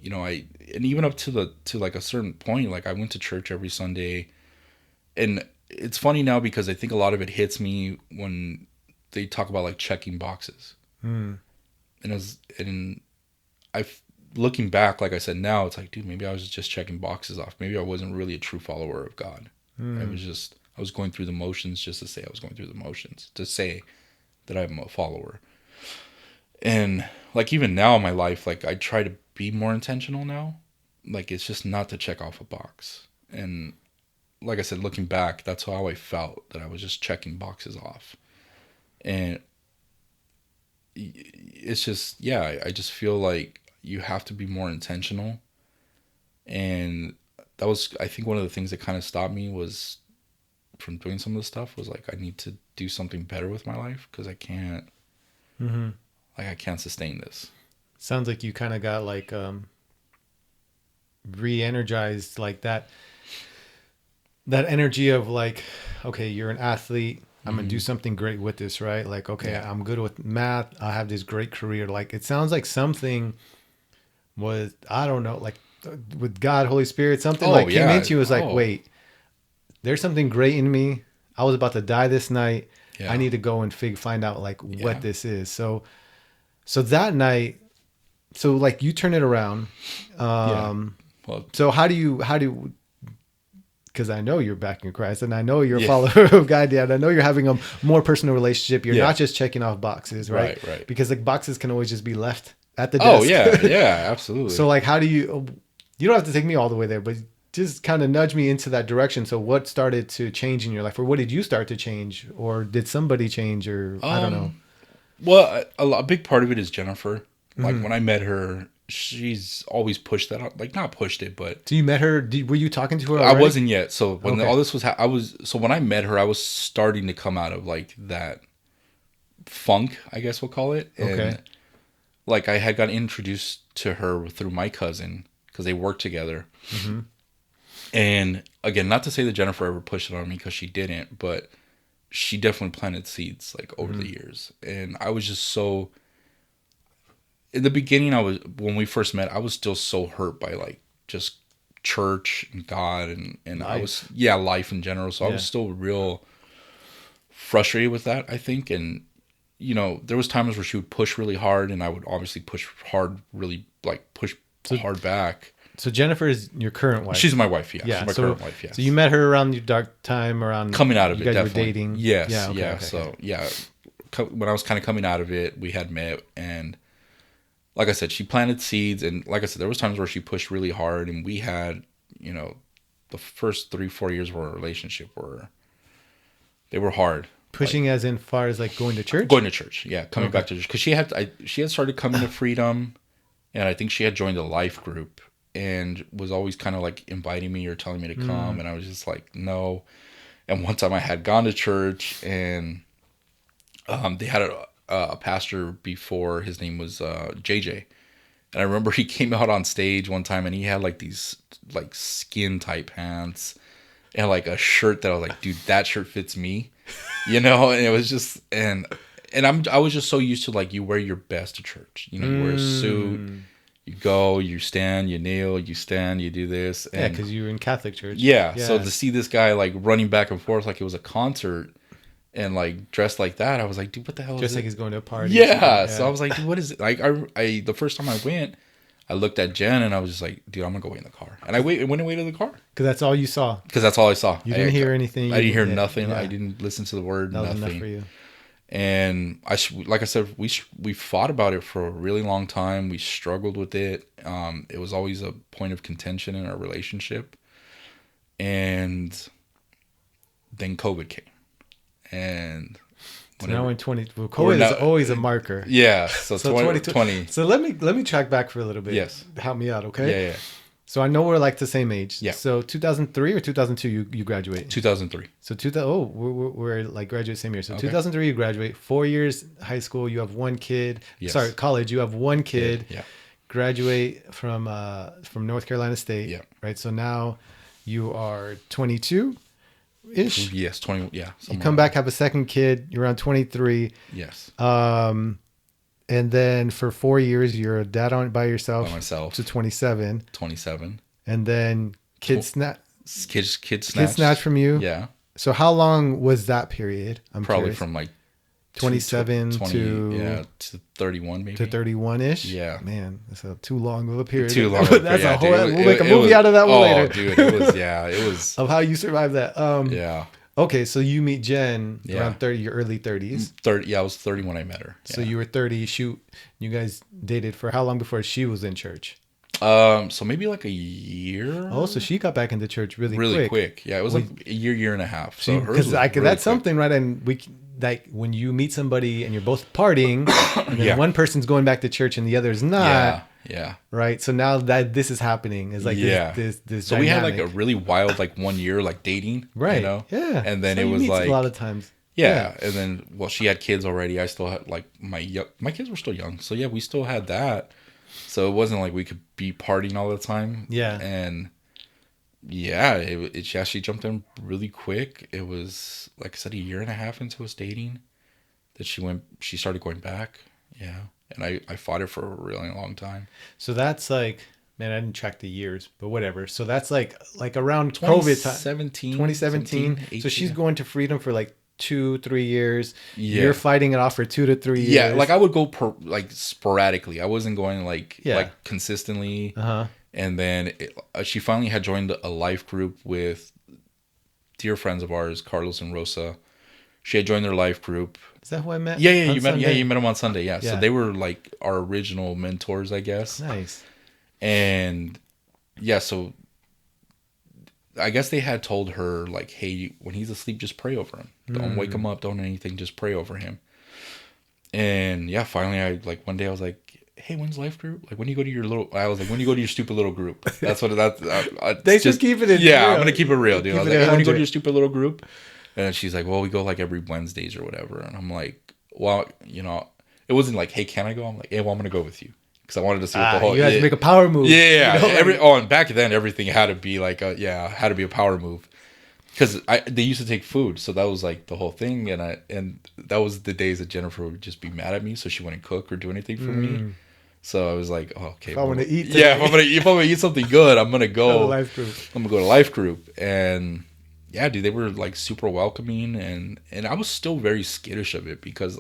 and even up to like a certain point, like I went to church every Sunday, and it's funny now because I think a lot of it hits me when they talk about like checking boxes, and looking back, like I said, now it's like, dude, maybe I was just checking boxes off. Maybe I wasn't really a true follower of God. I was going through the motions just to say I was going through the motions, to say that I'm a follower. And like even now in my life, like I try to be more intentional now. Like it's just not to check off a box. And like I said, looking back, that's how I felt, that I was just checking boxes off. And it's just, I just feel like you have to be more intentional. And that was, I think, one of the things that kind of stopped me was from doing some of the stuff, was like, I need to do something better with my life, because I can't I can't sustain this. Sounds like you kind of got like re-energized, like that energy of like, okay, you're an athlete, I'm gonna do something great with this, right? Like, okay, I'm good with math, I have this great career. Like it sounds like something was, I don't know, like with God, Holy Spirit, something came into you, was like, wait, there's something great in me. I was about to die this night. I need to go and find out like what this is. So that night, so like you turn it around. Well, so how do you, because I know you're back in Christ, and I know you're a follower of God, and I know you're having a more personal relationship. You're not just checking off boxes, right? Right. Because like boxes can always just be left at the desk. Absolutely. So like, how do you don't have to take me all the way there, but just kind of nudge me into that direction. So what started to change in your life, or what did you start to change, or did somebody change, or I don't know? Well, a big part of it is Jennifer. Like when I met her, she's always pushed that out, like not pushed it, but. So you met her? Were you talking to her already? I wasn't yet. So when all this was, so when I met her, I was starting to come out of like that funk, I guess we'll call it. And like I had gotten introduced to her through my cousin, because they worked together. And again, not to say that Jennifer ever pushed it on me, because she didn't, but she definitely planted seeds like over the years. And I was just so, in the beginning, when we first met, I was still so hurt by like just church and God and life. I was, life in general. So I was still real frustrated with that, I think. And, there was times where she would push really hard, and I would obviously push hard, really like push hard back. So Jennifer is your current wife. She's my wife, yeah. She's my current wife, yes. So you met her around your dark time, around coming out of you it. guys Definitely. were dating. Yes, So when I was kind of coming out of it, we had met, and like I said, she planted seeds, and like I said, there was times where she pushed really hard, and we had, the first 3-4 years of our relationship they were hard. Pushing like, as in far as like going to church? Going to church, yeah, coming back to church, because she had started coming to Freedom, and I think she had joined a life group, and was always kind of like inviting me or telling me to come. And I was just like, no. And one time I had gone to church, and they had a pastor before. His name was JJ. And I remember he came out on stage one time, and he had like these like skin tight pants and like a shirt that I was like, dude, that shirt fits me, And it was just, and I was just so used to like, you wear your best to church, you wear a suit. You go, you stand, you kneel, you stand, you do this. And because you were in Catholic church. Yeah. So to see this guy like running back and forth like it was a concert, and like dressed like that. I was like, dude, what the hell? Just is like it? he's going to a party. Yeah. So I was like, dude, what is it? Like I the first time I went, I looked at Jen and I was just like, dude, I'm gonna go wait in the car. And I went away to the car because that's all you saw. Because that's all I saw. You didn't hear anything. I didn't hear nothing. I didn't listen to the word. That was nothing. enough for you. And like I said, we fought about it for a really long time. We struggled with it. It was always a point of contention in our relationship. And then COVID came, and so now in 20, COVID is always a marker. Yeah, so 2020. So let me track back for a little bit. Yes, help me out, okay? Yeah. So I know we're like the same age. Yeah. So 2003 or 2002 you graduate? 2003. So we're like graduate same year. So okay. 2003 you graduate. 4 years high school. You have one kid. Yes. Sorry, college. You have one kid. Yeah. Graduate from North Carolina State. Yeah. Right. So now you are 22 ish. Yes, 20. Yeah. You come back, have a second kid. You're around 23. Yes. And then for 4 years, you're a dad by yourself. By myself. To 27. 27. And then kid snatch from you. Yeah. So how long was that period? I'm probably curious. From like 27 to 31 maybe. To 31-ish? Yeah. Man, that's too long of a period. Too long. That's a whole. We'll make a movie out of that one later. Dude, it was. Of how you survived that. Yeah. Okay, so you meet Jen around 30, your early 30s. 30, yeah, I was 30 when I met her. So you were 30. You guys dated for how long before she was in church? So maybe like a year. Oh, so she got back into church really quick. Yeah, it was like a year and a half. So because that's something, right? And like when you meet somebody and you're both partying, and then one person's going back to church and the other's not. Yeah. Right. So now that this is happening, is like this. So dynamic. We had like a really wild 1 year dating. Right. You know? Yeah. And then it was like a lot of times. Yeah. And then she had kids already. I still had my kids were still young. So yeah, we still had that. So it wasn't like we could be partying all the time. Yeah. And yeah, she jumped in really quick. It was, like I said, a year and a half into us dating that she started going back. Yeah. And I fought it for a really long time. So that's like, man, I didn't track the years, but whatever. So that's like around COVID time. 2017. So she's going to Freedom for 2-3 years. Yeah. You're fighting it off for 2 to 3 years. Yeah, I would go sporadically. I wasn't going consistently. Uh-huh. And then she finally had joined a life group with dear friends of ours, Carlos and Rosa. She had joined their life group. Is that who I met? Yeah, you met them on Sunday. Yeah. So they were our original mentors, I guess. Nice. And yeah, so I guess they had told her hey, when he's asleep, just pray over him. Don't wake him up. Don't anything. Just pray over him. And yeah, finally, I one day I was like, hey, when's life group? When you go to your when you go to your stupid little group. That's what they just keep it in. Yeah, real. I'm gonna keep it real, dude. I was like, hey, when you go to your stupid little group. And she's like, well, we go every Wednesdays or whatever. And I'm like, well, it wasn't hey, can I go? I'm like, hey, well, I'm going to go with you. Because I wanted to see what the whole... You had to make a power move. Yeah. And back then, everything had to be had to be a power move. Because they used to take food. So that was the whole thing. And that was the days that Jennifer would just be mad at me. So she wouldn't cook or do anything for me. So I was like, oh, okay. If I want to eat today. Yeah, if I'm going to eat something good, I'm going to go... life group. I'm going to go to life group. And... yeah, dude, they were super welcoming, and I was still very skittish of it because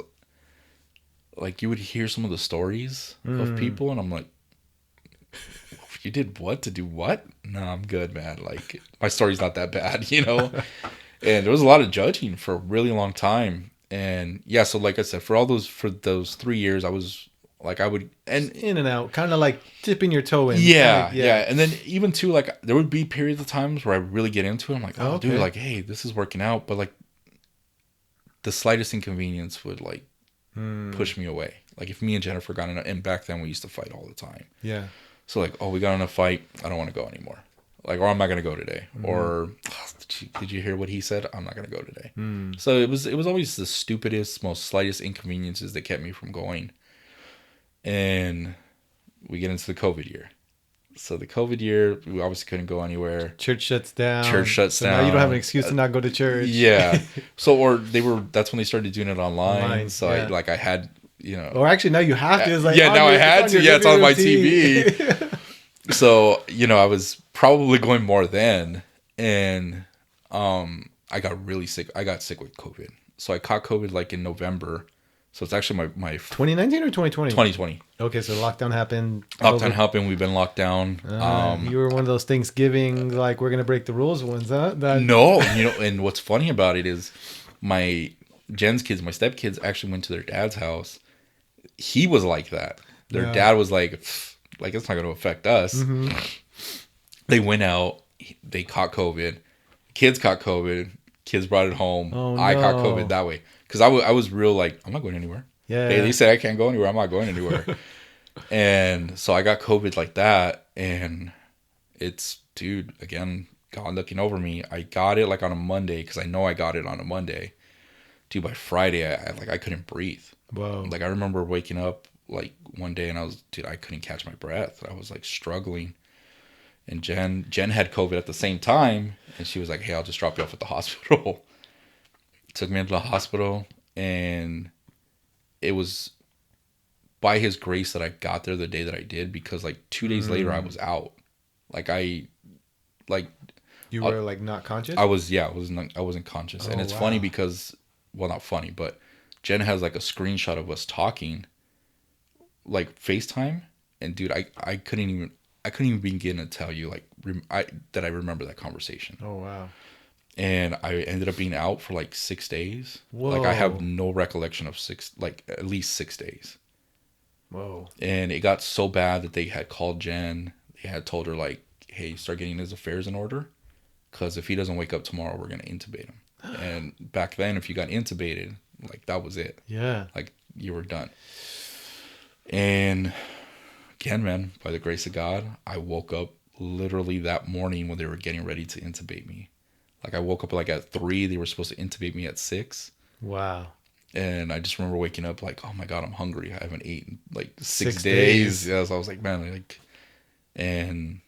you would hear some of the stories of people, and I'm like, you did what to do what? No, I'm good, man. My story's not that bad, And there was a lot of judging for a really long time, and yeah, so like I said, for those 3 years, I was I would and in and out, kind of dipping your toe in. Yeah, yeah. And then even too, there would be periods of times where I really get into it. I'm like, oh, okay. Dude, hey, this is working out. But the slightest inconvenience would push me away. If me and Jennifer got in and back then we used to fight all the time. Yeah. So we got in a fight. I don't want to go anymore. Or I'm not going to go today. Or did you hear what he said? I'm not going to go today. So it was always the stupidest, most slightest inconveniences that kept me from going. And we get into the COVID year. So the COVID year, we obviously couldn't go anywhere. Church shuts down. So now you don't have an excuse to not go to church. Yeah. So, that's when they started doing it online. So yeah. I had, Or actually now you have to. It's now I had to. Yeah, it's on my TV. So, I was probably going more then. And I got really sick. I got sick with COVID. So I caught COVID like in November. So it's actually my 2019 or 2020? 2020. Okay, so lockdown happened. Lockdown happened. We've been locked down. You were one of those Thanksgiving, like, we're going to break the rules ones, huh? No, and what's funny about it is Jen's kids, my stepkids, actually went to their dad's house. He was like that. Their dad was like, it's not going to affect us. Mm-hmm. They went out. They caught COVID. Kids caught COVID. Kids brought it home. Oh, no. I caught COVID that way. Because I was real like, I'm not going anywhere. Yeah. Hey, they said I can't go anywhere. I'm not going anywhere. And so I got COVID like that. And it's, dude, again, God looking over me. I got it like on a Monday because I know I got it on a Monday. Dude, by Friday, I couldn't breathe. Whoa. Like I remember waking up like one day and I couldn't catch my breath. I was like struggling. And Jen had COVID at the same time. And she was like, hey, I'll just drop you off at the hospital. Took me into the hospital. And it was by his grace that I got there the day that I did. Because like 2 days later, I was out. You were like not conscious? I wasn't conscious. And it's funny because, well, not funny, but Jen has like a screenshot of us talking, like FaceTime. And dude, I couldn't even begin to tell you like that I remember that conversation. Oh wow! And I ended up being out for like 6 days. Whoa. Like I have no recollection of at least 6 days. Whoa! And it got so bad that they had called Jen. They had told her like, "Hey, start getting his affairs in order, because if he doesn't wake up tomorrow, we're gonna intubate him." And back then, if you got intubated, like that was it. Yeah. Like you were done. And again, man, by the grace of God, I woke up literally that morning when they were getting ready to intubate me. Like I woke up like at 3, they were supposed to intubate me at 6. Wow. And I just remember waking up like, oh my God, I'm hungry. I haven't eaten like 6 days. Yeah, so I was like, man, like, and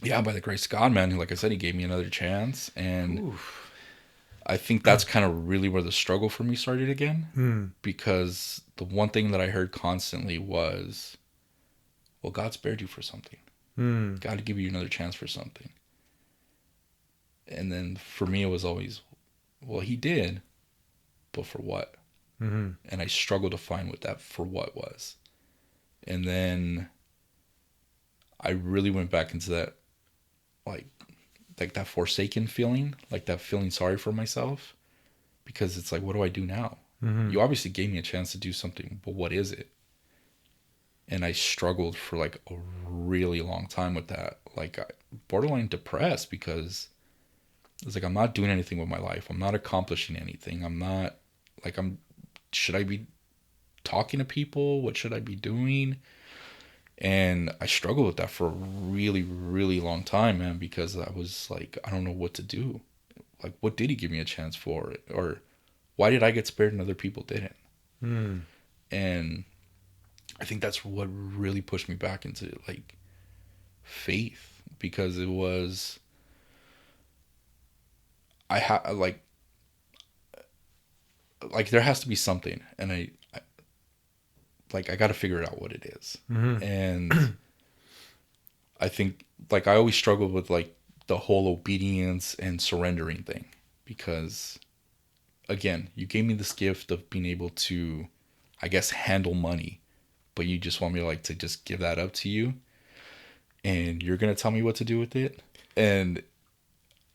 yeah, by the grace of God, man, like I said, he gave me another chance. And oof. I think that's kind of really where the struggle for me started again. Because the one thing that I heard constantly was, well, God spared you for something. God give you another chance for something. And then for me, it was always, well, he did, but for what? Mm-hmm. And I struggled to find what that for what was. And then I really went back into that, like that forsaken feeling, like that feeling sorry for myself, because it's like, what do I do now? Mm-hmm. You obviously gave me a chance to do something, but what is it? And I struggled for like a really long time with that, like borderline depressed, because it's like, I'm not doing anything with my life. I'm not accomplishing anything. I'm not like, should I be talking to people? What should I be doing? And I struggled with that for a really, really long time, man, because I was like, I don't know what to do. Like, what did he give me a chance for? Or why did I get spared and other people didn't? And I think that's what really pushed me back into like faith, because it was, like there has to be something, and I got to figure out what it is. Mm-hmm. And I think like I always struggled with like the whole obedience and surrendering thing, because again, you gave me this gift of being able to, I guess, handle money, but you just want me to just give that up to you, and you're going to tell me what to do with it. And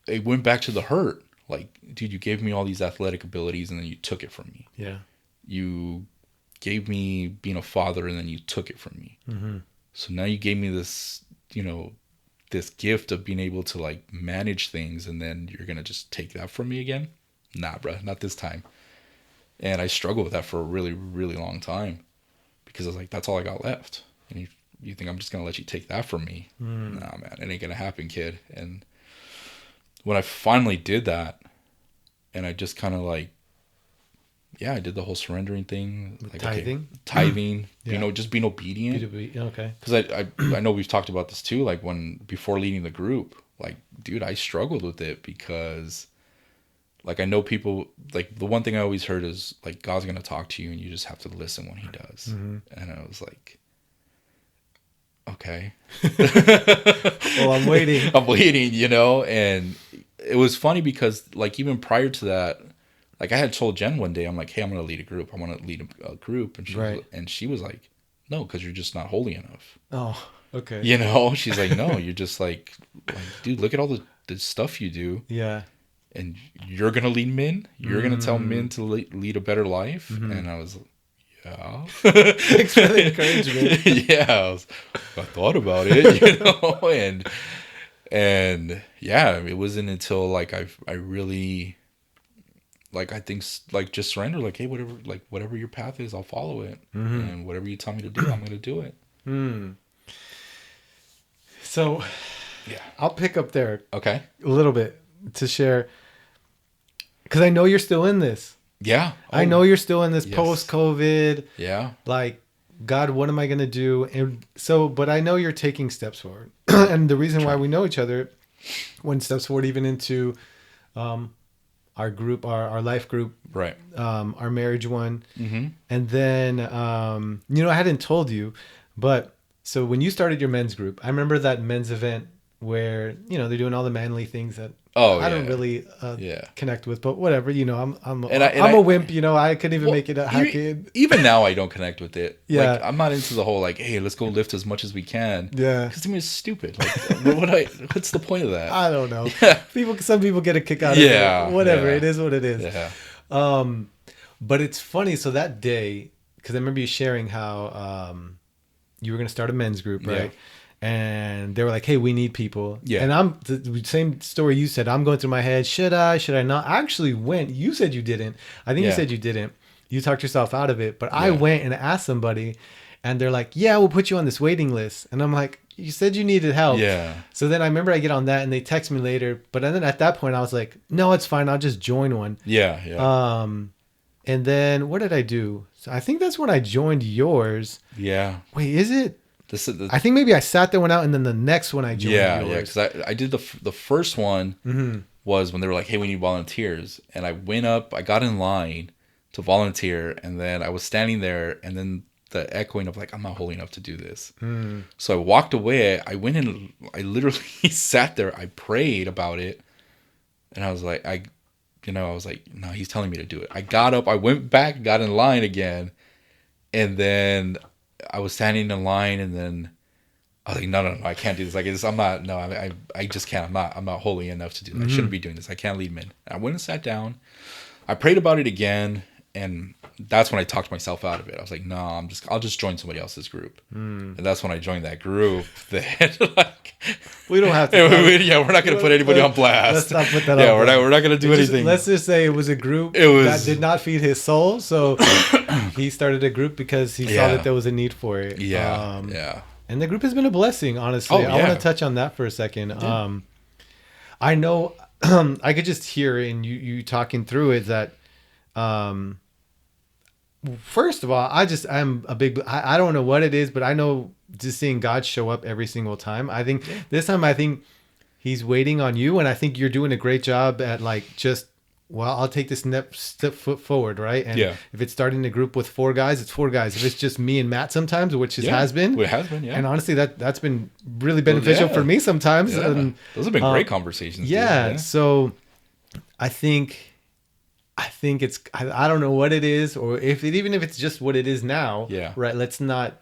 it went back to the hurt. Like, dude, you gave me all these athletic abilities and then you took it from me. Yeah. You gave me being a father and then you took it from me. Mm-hmm. So now you gave me this, this gift of being able to like manage things, and then you're going to just take that from me again? Nah, bro, not this time. And I struggled with that for a really, really long time, because I was like, that's all I got left. And you think I'm just going to let you take that from me? Nah, man, it ain't going to happen, kid. And when I finally did that, and I just kind of like, I did the whole surrendering thing, like tithing, yeah. Just being obedient. Okay. Because I know we've talked about this too. Like before leading the group, like, dude, I struggled with it, because like I know people, like the one thing I always heard is like, God's gonna talk to you and you just have to listen when He does. Mm-hmm. And I was like, okay. Well, I'm waiting. And it was funny because like even prior to that, like I had told Jen one day, I'm like, hey, I'm gonna lead a group. I want to lead a group, and she was like, no, because you're just not holy enough. Oh, okay. You know, she's like, no, you're just like dude, look at all the stuff you do. Yeah. And you're gonna lead men. You're gonna tell men to lead a better life. And I was like, yeah. Thanks for the encouragement. Yeah, I thought about it, you know, and yeah, it wasn't until like I really, like, I think like just surrender, like, hey, whatever your path is, I'll follow it, and whatever you tell me to do, I'm gonna do it. So, yeah, I'll pick up there. Okay, a little bit to share, because I know you're still in this. Yeah. I know you're still in this post-COVID. Yeah. Like, God, what am I going to do? And so, but I know you're taking steps forward. And the reason why we know each other, when steps forward even into our group, our life group, right? Our marriage one. And then, I hadn't told you, but so when you started your men's group, I remember that men's event where, they're doing all the manly things that I don't really connect with, but whatever, I'm a wimp, I couldn't even make it a hack in. Even now I don't connect with it. Yeah. Like, I'm not into the whole, like, hey, let's go lift as much as we can. Yeah. Because to me it's stupid. Like, what's the point of that? I don't know. Yeah. Some people get a kick out of it. Whatever. Yeah. It is what it is. Yeah. But it's funny. So that day, because I remember you sharing how you were going to start a men's group, right? Yeah. And they were like, hey, we need people. Yeah. And I'm the same story you said. I'm going through my head. Should I not? I actually went. You said you didn't. I think you said you didn't. You talked yourself out of it. But I went and asked somebody, and they're like, yeah, we'll put you on this waiting list. And I'm like, you said you needed help. Yeah. So then I remember I get on that, and they text me later. But then at that point, I was like, no, it's fine. I'll just join one. Yeah. Yeah. And then what did I do? So I think that's when I joined yours. Yeah. Wait, is it? I think maybe I sat there one out, and then the next one I joined. Yeah, yours. Because I did the first one was when they were like, "Hey, we need volunteers," and I went up, I got in line to volunteer, and then I was standing there, and then the echoing of like, "I'm not holy enough to do this," so I walked away. I went in, I literally sat there, I prayed about it, and I was like, no, he's telling me to do it. I got up, I went back, got in line again, and then I was standing in line, and then I was like, no, I can't do this. Like, I just can't. I'm not holy enough to do this. I shouldn't be doing this. I can't lead men. And I went and sat down. I prayed about it again, and that's when I talked myself out of it. I was like, no, I'll just join somebody else's group. And that's when I joined that group. That we don't have to. We're not going to put anybody on blast. Let's not put that on. Yeah, we're not going to do anything. Let's just say it was a group that did not feed his soul. So he started a group because he saw that there was a need for it. Yeah. Yeah. And the group has been a blessing, honestly. I want to touch on that for a second. Yeah. I know I could just hear in you talking through it that, first of all, I'm a big, I don't know what it is, but I know just seeing God show up every single time. I think this time, he's waiting on you. And I think you're doing a great job at I'll take this step foot forward, right? And if it's starting a group with 4 guys, it's 4 guys. If it's just me and Matt sometimes, which has been. It has been, yeah. And honestly, that's been really beneficial for me sometimes. Yeah. And, those have been great conversations. Yeah. So I think it's, I don't know what it is, or even if it's just what it is now, right? Let's not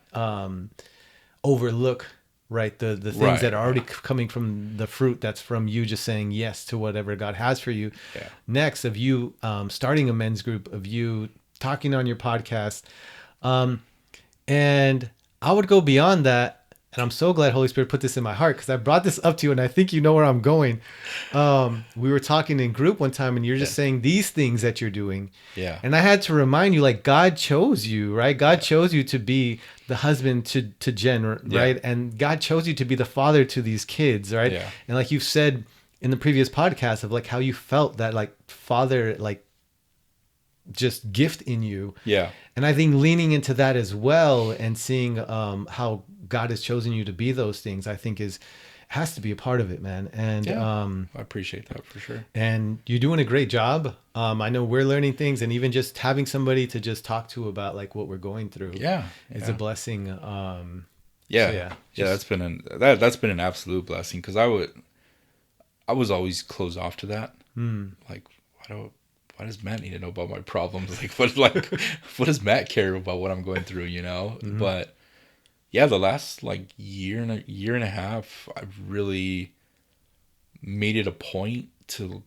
overlook, right, the things that are already coming from the fruit that's from you just saying yes to whatever God has for you. Yeah. Next, of you starting a men's group, of you talking on your podcast. And I would go beyond that. And I'm so glad Holy Spirit put this in my heart, because I brought this up to you, and I think you know where I'm going. We were talking in group one time, and you're just saying these things that you're doing. Yeah. And I had to remind you, like, God chose you, right? God chose you to be the husband to Jen, right? Yeah. And God chose you to be the father to these kids, right? Yeah. And like you've said in the previous podcast of like how you felt that like father, like just gift in you. Yeah. And I think leaning into that as well and seeing how God has chosen you to be those things, I think has to be a part of it, man. And I appreciate that for sure. And you're doing a great job. I know we're learning things, and even just having somebody to just talk to about like what we're going through. Yeah. It's a blessing. That's been an absolute blessing, because I was always closed off to that. Like, why why does Matt need to know about my problems? What does Matt care about what I'm going through, you know? Mm-hmm. But yeah, the last like year and a half, I've really made it a point to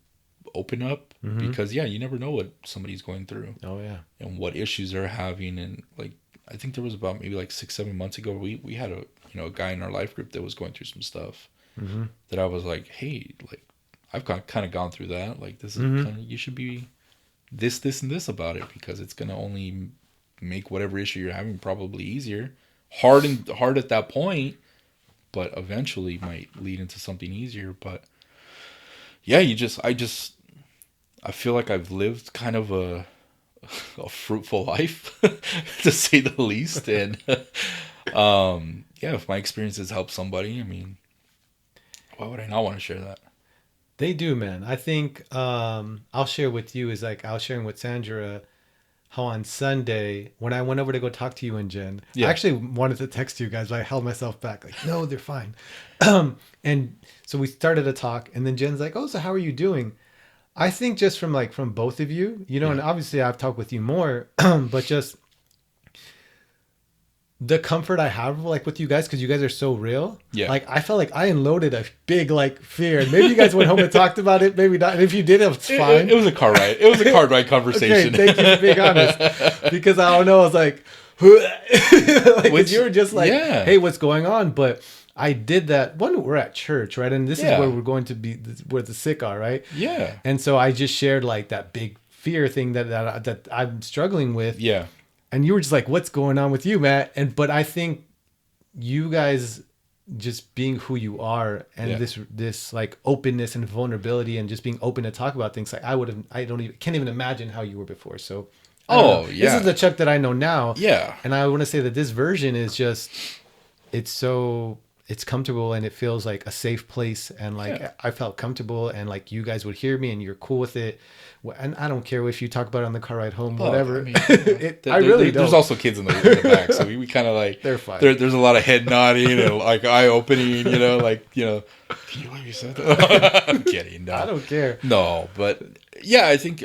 open up, mm-hmm. because yeah, you never know what somebody's going through. Oh yeah. And what issues they're having. And like, I think there was about maybe like 6-7 months ago, we had a guy in our life group that was going through some stuff, mm-hmm. that I was like, hey, like, I've kind of gone through that. Like, this is mm-hmm. kind of, you should be this, and this about it, because it's going to only make whatever issue you're having probably easier. Hard at that point, but eventually might lead into something easier. But yeah, I feel like I've lived kind of a fruitful life, to say the least. And yeah, if my experiences help somebody, I mean, why would I not want to share that? They do, man. I think I'll share with you is like I was sharing with Sandra how on Sunday when I went over to go talk to you and Jen, I actually wanted to text you guys, but I held myself back. Like, no, they're fine. And so we started a talk, and then Jen's like, "Oh, so how are you doing?" I think just from both of you, you know, and obviously I've talked with you more, but just the comfort I have like with you guys, because you guys are so real. Yeah. Like I felt like I unloaded a big like fear. And maybe you guys went home and talked about it. Maybe not. And if you did, it's fine. It was a car ride. It was a car ride conversation. Okay, thank you for being honest. Because I don't know. I was like, like you were just like, hey, what's going on? But I did that when we're at church, right? And this is where we're going to be, where the sick are, right? Yeah. And so I just shared like that big fear thing that I'm struggling with. Yeah. And you were just like, what's going on with you, Matt? But I think you guys just being who you are and this like openness and vulnerability and just being open to talk about things, like can't even imagine how you were before. So this is the Chuck that I know now. Yeah. And I want to say that this version is just, it's comfortable and it feels like a safe place. And like, I felt comfortable and like you guys would hear me and you're cool with it. And I don't care if you talk about it on the car ride home, whatever. I mean, I really don't. There's also kids in the back, so we kind of like, they're fine. There's a lot of head nodding and like eye opening, you know, like, you know, can you believe you said that? I'm kidding. No. I don't care. No, but yeah, I think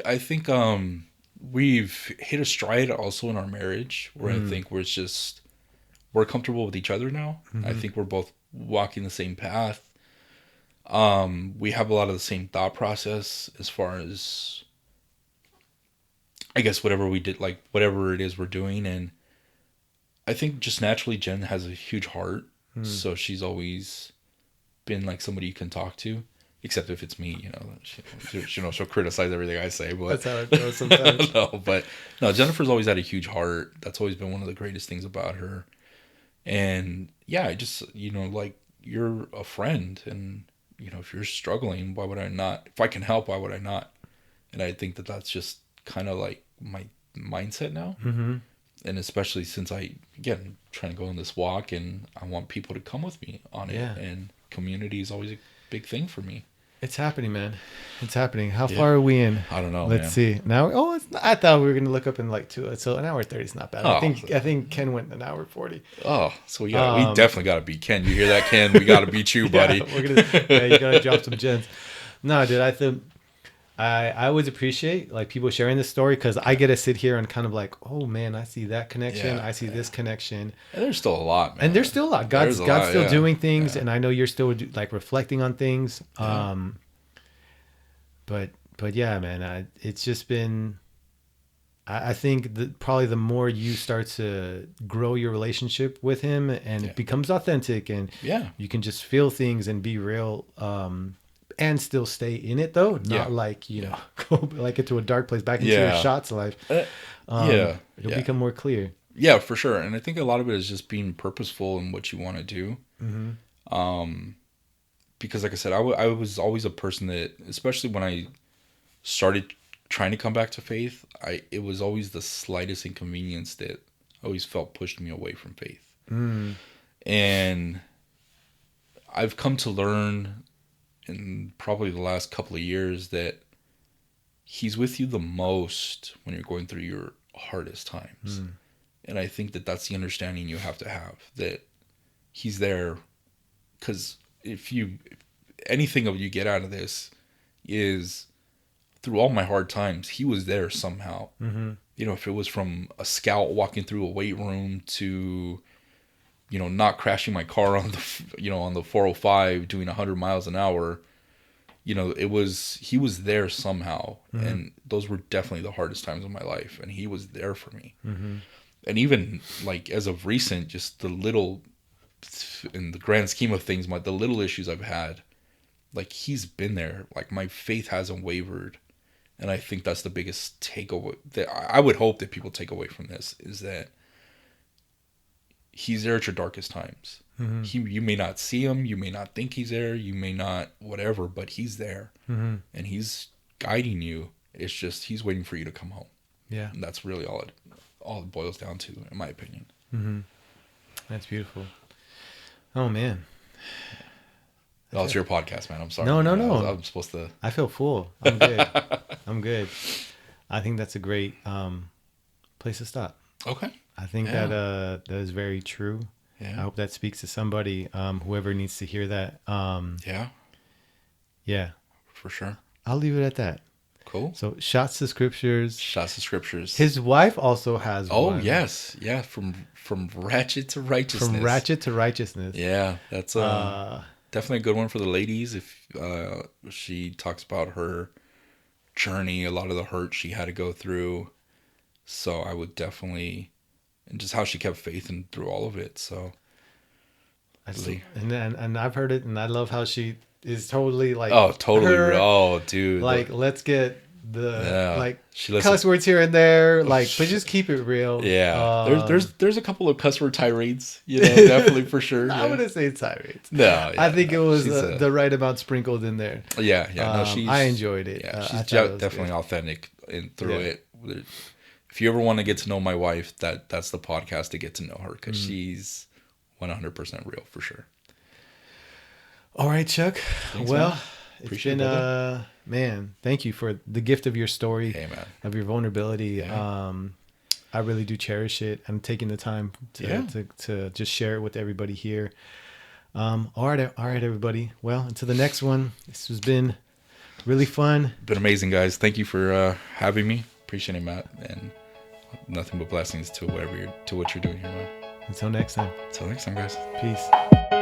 we've hit a stride also in our marriage where I think we're comfortable with each other now. Mm-hmm. I think we're both walking the same path. We have a lot of the same thought process as far as, I guess, whatever we did, like whatever it is we're doing. And I think just naturally Jen has a huge heart. So she's always been like somebody you can talk to, except if it's me, you know, she'll criticize everything I say, but that's how it goes sometimes. No, Jennifer's always had a huge heart. That's always been one of the greatest things about her. And yeah, I just, you know, like, you're a friend, and you know, if you're struggling, why would I not? If I can help, why would I not? And I think that that's just kind of like my mindset now. Mm-hmm. And especially since again, trying to go on this walk, and I want people to come with me on it. And community is always a big thing for me. It's happening, man. It's happening. How far are we in? I don't know. Let's see. Now, I thought we were going to look up in like 2. So an hour 30 is not bad. I think Ken went an hour 40. Oh, so we definitely got to beat Ken. You hear that, Ken? We got to beat you, buddy. You got to drop some gems. No, dude, I think I always appreciate like people sharing this story, because I get to sit here and kind of like, oh man, I see that connection. I see this connection. And there's still a lot, man. And there's still a lot. God's still doing things, and I know you're still like reflecting on things. But yeah, man, it's just been, I think probably the more you start to grow your relationship with him, and it becomes authentic, and you can just feel things and be real, and still stay in it though, not like, you know, go like into a dark place, back into your shots life. It'll become more clear. Yeah, for sure. And I think a lot of it is just being purposeful in what you want to do. Mm-hmm. Because like I said, I was always a person that, especially when I started trying to come back to faith, it was always the slightest inconvenience that I always felt pushed me away from faith. And I've come to learn in probably the last couple of years that he's with you the most when you're going through your hardest times. And I think that that's the understanding you have, that he's there. Because if anything you get out of this is through all my hard times, he was there somehow. Mm-hmm. You know, if it was from a scout walking through a weight room to, you know, not crashing my car on the 405 doing 100 miles an hour, you know, he was there somehow. Mm-hmm. And those were definitely the hardest times of my life. And he was there for me. Mm-hmm. And even like as of recent, just the little, in the grand scheme of things, the little issues I've had, like he's been there. Like my faith hasn't wavered. And I think that's the biggest takeaway that I would hope that people take away from this, is that he's there at your darkest times. Mm-hmm. You may not see him, you may not think he's there, you may not whatever, but he's there. Mm-hmm. And he's guiding you. It's just he's waiting for you to come home. Yeah. And that's really all it boils down to, in my opinion. Mm-hmm. That's beautiful. Oh man. Oh, it's your podcast, man. I'm sorry. No. I'm supposed to. I feel full. I'm good. I'm good. I think that's a great place to stop. Okay. I think that is very true. Yeah. I hope that speaks to somebody, whoever needs to hear that. Yeah. Yeah. For sure. I'll leave it at that. Cool. So Shots to Scriptures. Shots to Scriptures. His wife also has one. Oh, yes. Yeah. From Ratchet to Righteousness. From Ratchet to Righteousness. Yeah. That's definitely a good one for the ladies. If she talks about her journey, a lot of the hurt she had to go through. So I would definitely, and just how she kept faith and through all of it. So, and I've heard it, and I love how she is totally like, dude, like let's get the cuss words here and there, like, but just keep it real. Yeah, there's a couple of cuss word tirades, you know, definitely for sure. I wouldn't say tirades. No, yeah, I think it was the right amount sprinkled in there. Yeah. No, I enjoyed it. Yeah, she's definitely authentic through it. If you ever want to get to know my wife, that's the podcast to get to know her, because she's 100% real for sure. All right, Chuck. Thanks, well, man. It's been man, thank you for the gift of your story, of your vulnerability. Yeah. I really do cherish it. I'm taking the time to just share it with everybody here. All right, everybody. Well, until the next one. This has been really fun. Been amazing, guys. Thank you for having me. Appreciate it, Matt, and nothing but blessings to what you're doing here, man. Until next time. Until next time, guys. Peace.